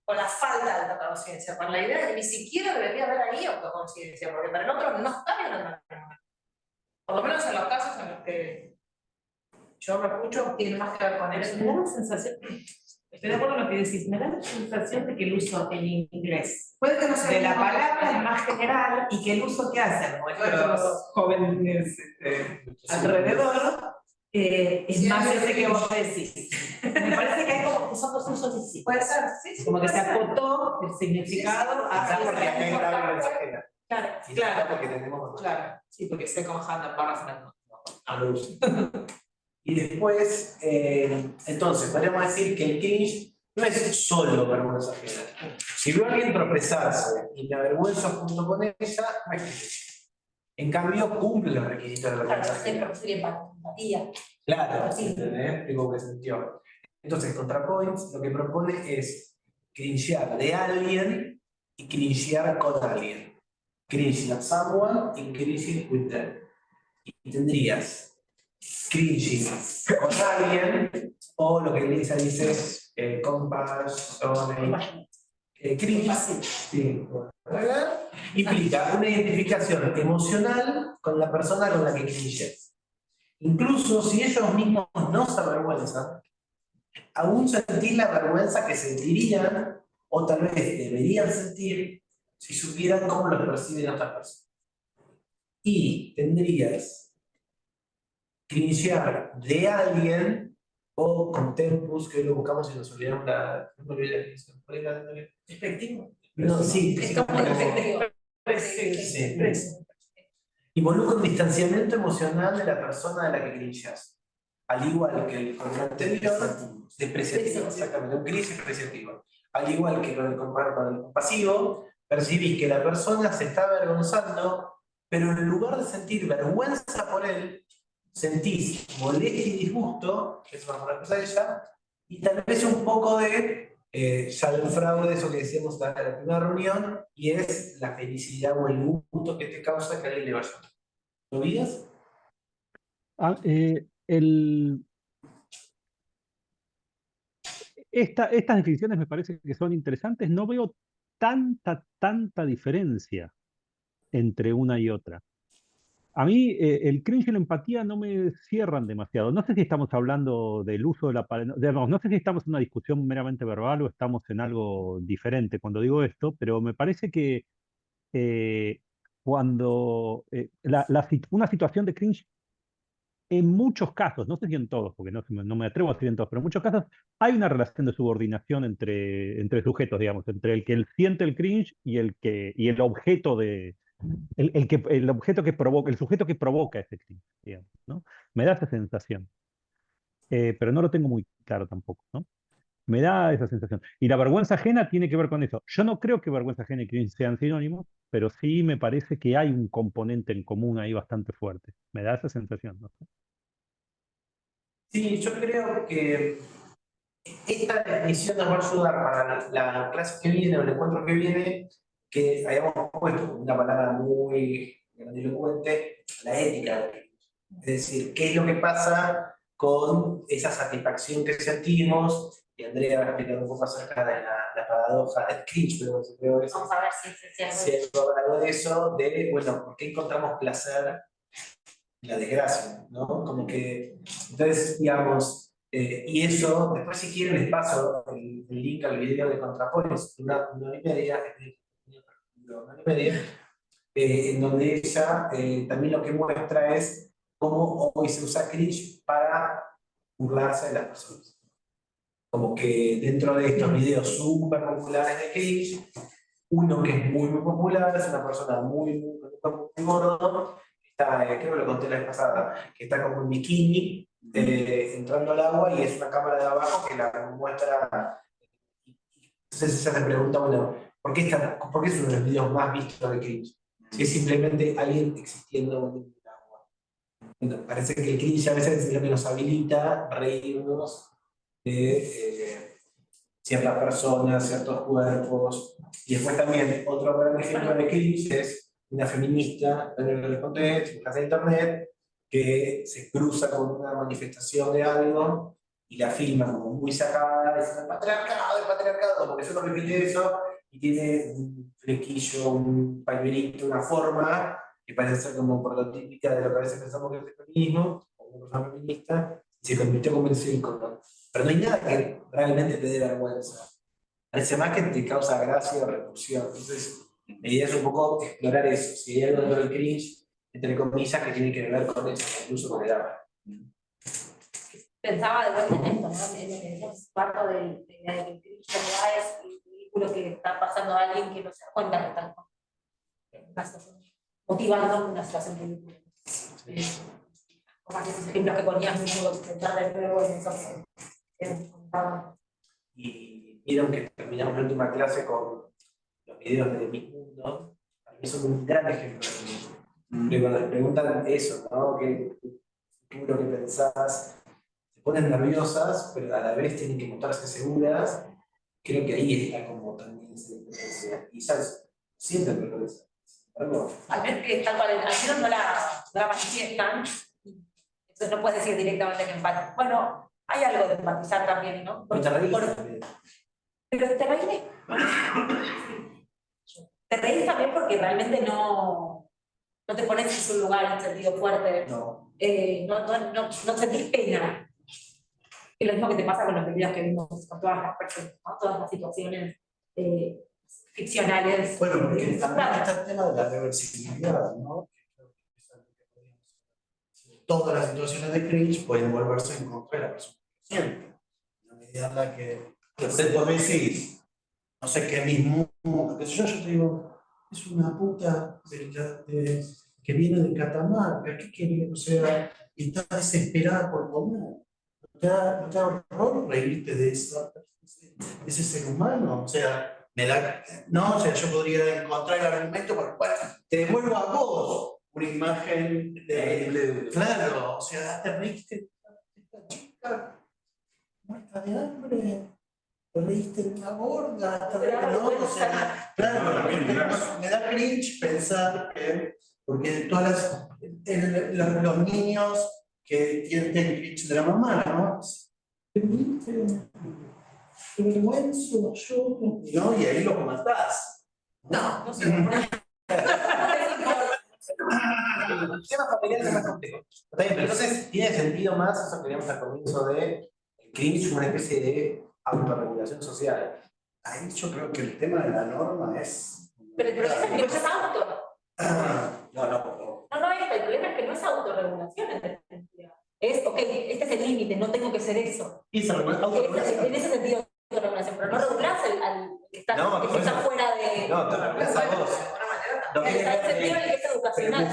con la falta de autoconciencia, con la idea de que ni siquiera debería haber ahí autoconciencia, porque para el otro no está violando la norma. Por lo menos en los casos en los que yo me escucho, tiene más que ver con eso. Me da la sensación, estoy de acuerdo con lo que decís, me da la sensación de que el uso en inglés puede que no sea de la mismo palabra es más general y que el uso que hacen nuestros jóvenes alrededor es más ese que vos decís. Me parece que hay como que son dos usos distintos. Puede ser, sí, como que se acotó el significado Quizás porque acá hay una a... vergüenza ajena. Claro, Quizás claro, porque tenemos claro. Sí, porque sé como Hannah Barras a luz. Y después, entonces, podríamos decir que el cringe no es solo vergüenza ajena. Si veo a alguien tropezarse y me avergüenzo junto con ella, no es cringe. En cambio, cumple los requisitos de vergüenza ajena. Empatía. Claro, ¿entendés? Digo que sintió. Entonces, ContraPoints lo que propone es cringear de alguien y cringear con alguien. Cringing at someone y cringing with them. Y tendrías cringing con alguien, o lo que Elisa dice, compassion, cringe, sí, implica una identificación emocional con la persona con la que cringeas. Incluso si ellos mismos no se avergüenzan, aún sentir la vergüenza que sentirían, o tal vez deberían sentir, si supieran cómo lo perciben otras personas. Y tendrías cringear de alguien, o con tempus, que lo buscamos y nos olvidamos la definición. Efectivo. No, sí, involucra un distanciamiento emocional de la persona de la que cringeas. al igual que con el anterior, despreciativo, exactamente, un cringe despreciativo. Al igual que con el compasivo, percibís que la persona se está avergonzando, pero en lugar de sentir vergüenza por él, sentís molestia y disgusto, que es una cosa de ella, y tal vez un poco de ya de un fraude, eso que decíamos en la primera reunión, y es la felicidad o el gusto que te causa que alguien le vaya. ¿Lo vías? Estas definiciones me parece que son interesantes. No veo tanta diferencia entre una y otra. A mí el cringe y la empatía no me cierran demasiado. No sé si estamos hablando del uso de la palabra, no sé si estamos en una discusión meramente verbal o estamos en algo diferente cuando digo esto, pero me parece que cuando una situación de cringe, en muchos casos, no sé si en todos, porque no me atrevo a decir en todos, pero en muchos casos hay una relación de subordinación entre sujetos, digamos, entre el que siente el cringe y el objeto de, el objeto que provoca, el sujeto que provoca ese cringe, digamos, ¿no? Me da esa sensación. Pero no lo tengo muy claro tampoco, ¿no? Me da esa sensación. Y la vergüenza ajena tiene que ver con eso. Yo no creo que vergüenza ajena y cringe sean sinónimos, pero sí me parece que hay un componente en común ahí bastante fuerte. Me da esa sensación, ¿no? Sí, yo creo que esta definición nos va a ayudar para la clase que viene o el encuentro que viene, que hayamos puesto una palabra muy grandilocuente, la ética. Es decir, qué es lo que pasa con esa satisfacción que sentimos, y Andrea va a explicar un poco acerca de la paradoja del cringe, pero creo que Vamos a ver si es algo de eso, de, bueno, ¿por qué encontramos placer en la desgracia? ¿No? Como que, entonces, digamos, y eso, después si quieren les paso el link al video de Contrapolis, una hora y media, en donde ella también lo que muestra es cómo hoy se usa cringe para burlarse de las personas. Como que dentro de estos videos súper populares de cringe, uno que es muy popular es una persona muy gordo, está, creo que lo conté la vez pasada, que está como en bikini, entrando al agua y es una cámara de abajo que la muestra. Entonces ella se pregunta, bueno, ¿por qué es uno de los videos más vistos de cringe? Si es simplemente alguien existiendo en el agua. Bueno, parece que el cringe a veces es lo que nos habilita a reírnos de ciertas personas, ciertos cuerpos. Y después también otro gran ejemplo de cringe es una feminista, también lo les conté, en clase de internet, que se cruza con una manifestación de algo y la filma como muy sacada, diciendo el patriarcado, porque yo no repite eso, y tiene un flequillo, un pañuelito, una forma que parece ser como prototípica de lo que a veces pensamos que es el feminismo, o una persona feminista, y se convirtió como en círculo. Pero no hay nada que realmente te dé vergüenza. Parece más que te causa gracia o repulsión. Entonces, la idea es un poco explorar eso. Si hay algo dentro del cringe, entre comillas, que tiene que ver con eso, incluso con el agua. Pensaba de vuelta en esto, ¿no? En lo que decíamos, parte de la idea de que el cringe en realidad es el ridículo que está pasando a alguien que no se da cuenta que está motivando una situación ridícula. Como esos ejemplos que ponías, no puedo intentar de nuevo en esos que nos contaban. Y vieron que terminamos la última clase con los videos de Mi Mundo. Para mí son un gran ejemplo de eso. Porque cuando les preguntan eso, ¿no? ¿Qué es lo que pensás? Se ponen nerviosas, pero a la vez tienen que mostrarse seguras. Creo que ahí está como también esa diferencia. Quizás sienten vergüenza. Al ver que tal cual, al menos no la manifiestan, entonces no puedes decir directamente que empatizan. Bueno, hay algo de empatizar también, ¿no? Pero te reís. Te reís también porque realmente no te pones en su lugar en sentido fuerte. No sentís pena. Es lo mismo que te pasa con los videos que vimos con todas las personas, ¿no? Todas las situaciones ficcionales. Bueno, porque también está el tema de la reversibilidad, ¿no? Todas las situaciones de cringe pueden volverse en contra de la persona siempre. En la medida en la que vos decís, no sé qué mismo, que yo te digo, es una puta que viene de Catamarca, ¿qué quería? O sea, y está desesperada por comer. ¿No te da horror reírte de ese ser humano? O sea, me da. No, o sea, yo podría encontrar el argumento para. Bueno, te devuelvo a vos una imagen de. Claro, o sea, te reíste de esta chica muerta de hambre. Te reíste de una gorda, ¿no? O sea, claro, me da cringe pensar que. Porque todas los niños que tienen cringe de la mamá, ¿no? Qué vergüenza, yo, ¿no? Y ahí los matás. No, no sé. El tema familiar es más complejo. Está bien, pero entonces tiene sentido más eso que veíamos al comienzo de el cringe, una especie de autorregulación social. Ahí yo creo que el tema de la norma es. Pero el problema es que no es auto. No. No, el problema es que no es autorregulación en ese sentido. Es, ok, este es el límite, no tengo que ser eso. Y en ese sentido, autorregulación, pero no regulás al que está fuera de. No, te regulás a vos. Está el sentido en el que es educacional.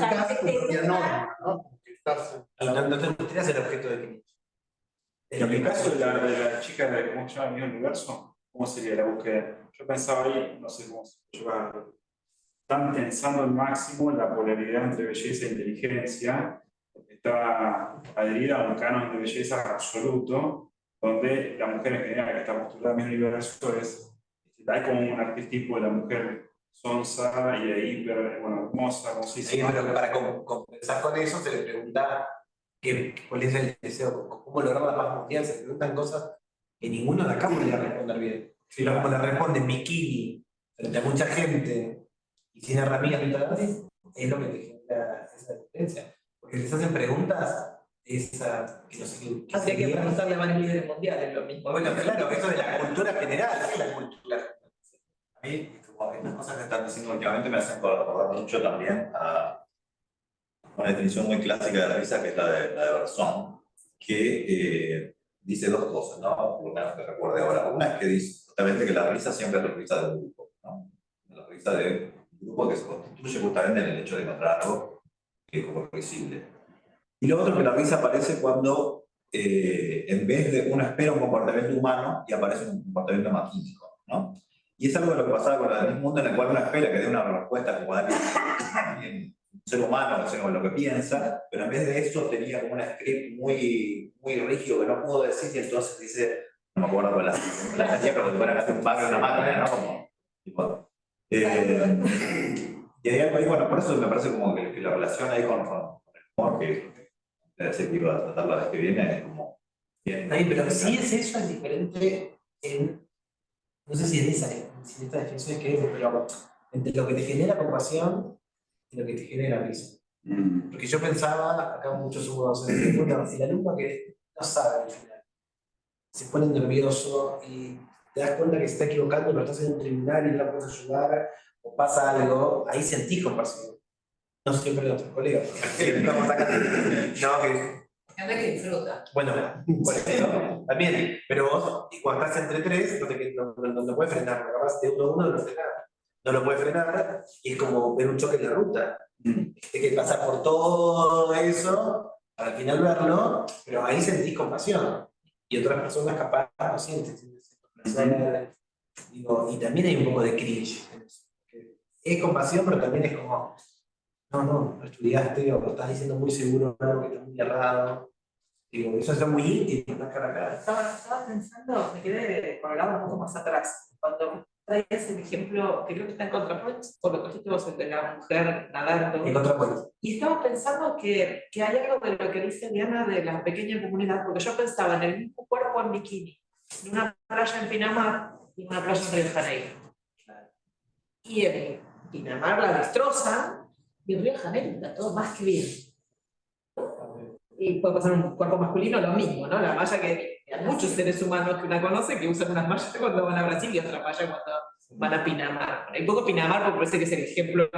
No te gustaría ser objeto de cringe. En el caso de la chica de cómo se llama mi universo, ¿cómo sería la búsqueda? Yo pensaba ahí, no sé cómo se lleva. Están tensando al máximo la polaridad entre belleza e inteligencia, porque está adherida a un canon de belleza absoluto, donde la mujer en general que está postulada en mi universo hay como un arquetipo de la mujer sonsa y de hiper, hermosa, como se dice. Sí, pero para compensar con eso se le pregunta cuál es el deseo, cómo lograr la paz mundial, se le preguntan cosas que ninguno de acá podría responder bien. Pero como le responde en bikini frente a mucha gente y sin herramientas, es lo que te genera esa diferencia. Porque les hacen preguntas que no sé qué. Así que preguntarle a varios líderes mundiales lo mismo. Bueno, claro, eso de la cultura general, ¿qué es la cultura? A mí, como estas cosas que están diciendo últimamente me hacen acordar mucho también a una definición muy clásica de la risa, que es la de Bersón, que dice dos cosas, ¿no? Por lo menos que recuerde ahora. Una es que dice justamente que la risa siempre es la risa de un grupo, ¿no? La risa de un grupo que se constituye justamente en el hecho de encontrar algo que es como visible. Y lo otro, que la risa aparece cuando en vez de uno espera un comportamiento humano y aparece un comportamiento maquínico, ¿no? Y es algo de lo que pasaba con el mundo en el cual uno espera que dé una respuesta como alguien, un ser humano, o lo que piensa, pero en vez de eso tenía como un script muy rígido que no pudo decir, y entonces dice, no me acuerdo con la hacía como si fuera a hacer un bug de una máquina, ¿no? Como, tipo, y hay algo ahí, bueno, por eso me parece como que la relación ahí con el humor, que decir que iba a tratar la vez que viene, es como bien. Pero si es eso, es diferente en. No sé si en esta definición es que es, pero entre lo que te genera compasión y lo que te genera risa. Porque yo pensaba, acá muchos somos docentes, el alumno que no sabe al final, se pone nervioso y te das cuenta que se está equivocando, pero estás en un tribunal y no lo puedes ayudar, o pasa algo, ahí sentís compasión. No siempre de otros colegas, porque estamos acá. No, que. Gente que disfruta. Bueno, por eso también, pero vos, cuando estás entre tres, no puedes frenar, capaz de uno a uno no lo puedes frenar, y es como ver un choque en la ruta. Tienes que pasar por todo eso para al final verlo, pero ahí sentís compasión. Y otras personas capaz no sienten. Digo, y también hay un poco de cringe en eso. Es compasión, pero también es como, no estudiaste, o estás diciendo muy seguro algo que está muy errado. Digo, eso es muy íntimo, no es cara a cara. Estaba pensando, me quedé colgado un poco más atrás, cuando traías el ejemplo, que creo que está en ContraPoints, por lo trajiste vos, el de la mujer nadando. En ContraPoints. Y estaba pensando que hay algo de lo que dice Diana de la pequeña comunidad, porque yo pensaba en el mismo cuerpo en bikini, en una playa en Pinamar y una playa en Río de Janeiro. Y en Pinamar la destrozan, y en Río de Janeiro está todo más que bien. Y puede pasar un cuerpo masculino lo mismo, ¿no? La malla que hay muchos seres humanos que una conoce que usan unas mallas cuando van a Brasil y otra malla cuando van a Pinamar. Hay poco Pinamar porque parece que es el ejemplo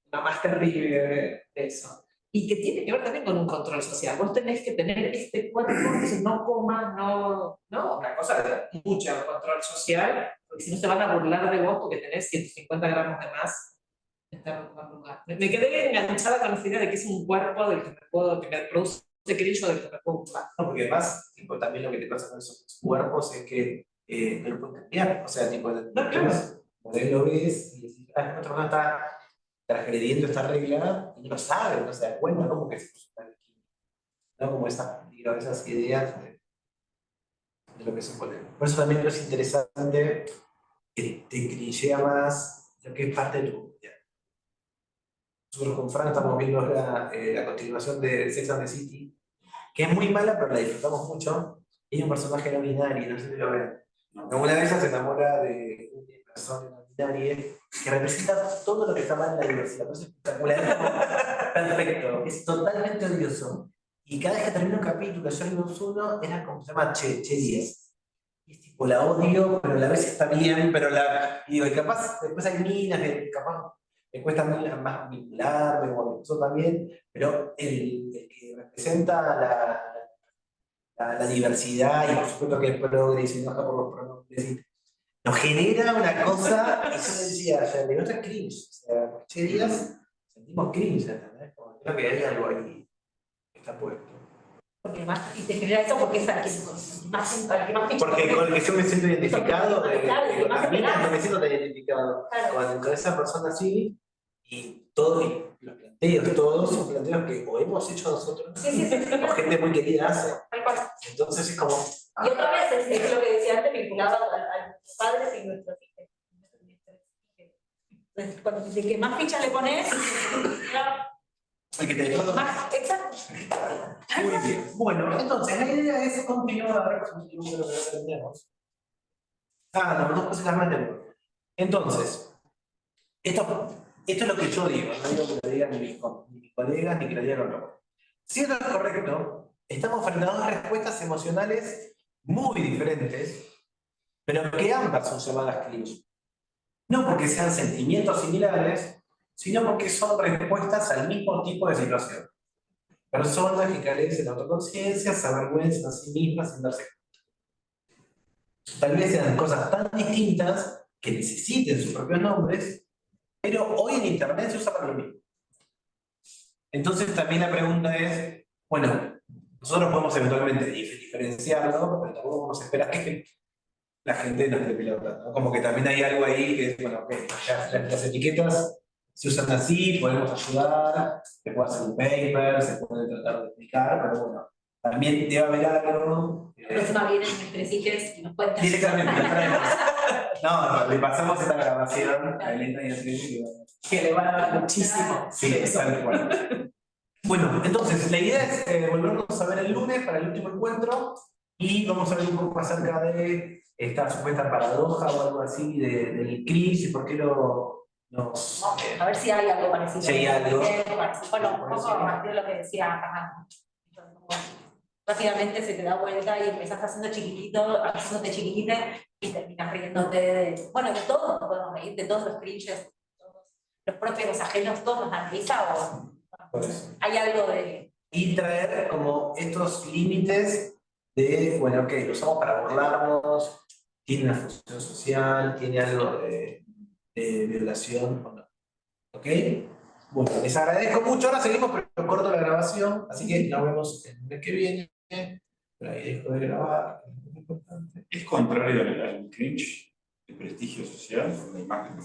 más terrible de eso. Y que tiene que ver también con un control social. Vos tenés que tener este cuerpo, que no comas, no, una cosa de mucho control social, porque si no se van a burlar de vos porque tenés 150 gramos de más estar en otro lugar. Me quedé enganchada con la idea de que es un cuerpo del que me produce cringe o del que me puedo ocupar. No, porque además, tipo, también lo que te pasa con esos cuerpos es que no lo pueden cambiar. O sea, tipo, vos lo ves y decís, ah, esta persona está transgrediendo esta regla y no lo sabe, no se da cuenta cómo que se puso tan bikini. ¿No? Como esas ideas de lo que se pone. Por eso también es interesante que te crinchea más lo que es parte de tu comunidad. Nosotros con Fran estamos viendo la continuación de Sex and the City, que es muy mala, pero la disfrutamos mucho. Y hay un personaje no binario, no sé si lo ven. Una de ellas se enamora de una persona no binaria que representa todo lo que está mal en la diversidad. Es espectacular, perfecto, es totalmente odioso. Y cada vez que termina un capítulo, yo vimos uno, era como se llama Che Díaz. Y es tipo, la odio, pero a la vez está bien, pero la. Y digo, y capaz, después hay minas que capaz me cuesta más vincularme, o eso también, pero el que representa la diversidad, y por supuesto que es progre y se enoja por los pronombres, nos genera una cosa, y yo le decía ayer, digo, esto es cringe, o sea, Che Díaz, sentimos cringe, ¿entendés? Como creo que hay algo ahí que está puesto. Porque además, y te genera eso porque es al que más porque con el que yo me siento identificado, claro, el que más con te pegás. no me siento tan identificado con esa persona así, y todo, y los planteos, todos son planteos que o hemos hecho nosotros, o gente muy querida hace. Entonces es como. Y otra vez es lo que decía antes, vinculado a los padres y nuestros hijos. Entonces, cuando de que más fichas le pones, el que te más, exacto. Muy bien. Bueno, entonces la idea es continuar a ver si lo que aprendemos. No, dos cositas más tengo. Entonces, esto es lo que yo digo, no digo que lo digan ni mis colegas ni que lo digan otros. Si esto es correcto, estamos frente a dos respuestas emocionales muy diferentes, pero que ambas son llamadas cringe. No porque sean sentimientos similares, sino porque son respuestas al mismo tipo de situación. Personas que carecen de autoconciencia, se avergüenzan a sí mismas sin darse cuenta. Tal vez sean cosas tan distintas que necesiten sus propios nombres, pero hoy en Internet se usa para lo mismo. Entonces también la pregunta es, bueno, nosotros podemos eventualmente diferenciarlo, pero tampoco podemos esperar que la gente nos dé pelota, ¿no? Como que también hay algo ahí que es, bueno, okay, las etiquetas se usan así, podemos ayudar, se puede hacer un paper, se puede tratar de explicar, pero bueno, también debe haber algo. La próxima vienen nuestros hijos y nos cuentan. Directamente, la traemos. No, le pasamos esta grabación a Elena y a Ceci que le van a dar muchísimo. Sí, tal cual. Bueno, entonces la idea es volvernos a ver el lunes para el último encuentro y vamos a ver un poco acerca de esta supuesta paradoja o algo así del cringe y por qué nos. A ver si hay algo parecido. Si hay algo. Bueno, un poco a partir de lo que decía Fernando. Rápidamente se te da vuelta y empezás haciéndote chiquitita y terminas riéndote de. Bueno, de todo nos podemos reír, de todos los cringes, los propios, los ajenos, todos nos dan risa o. Hay algo de. Y traer como estos límites de, bueno, ok, lo usamos para burlarnos, tiene una función social, tiene algo de violación o no. ¿Ok? Bueno, les agradezco mucho. Ahora seguimos, pero corto la grabación, así que nos vemos el mes que viene. Pero ahí dejo de grabar, que es muy importante. Es contrario al cringe, el prestigio social, la imagen.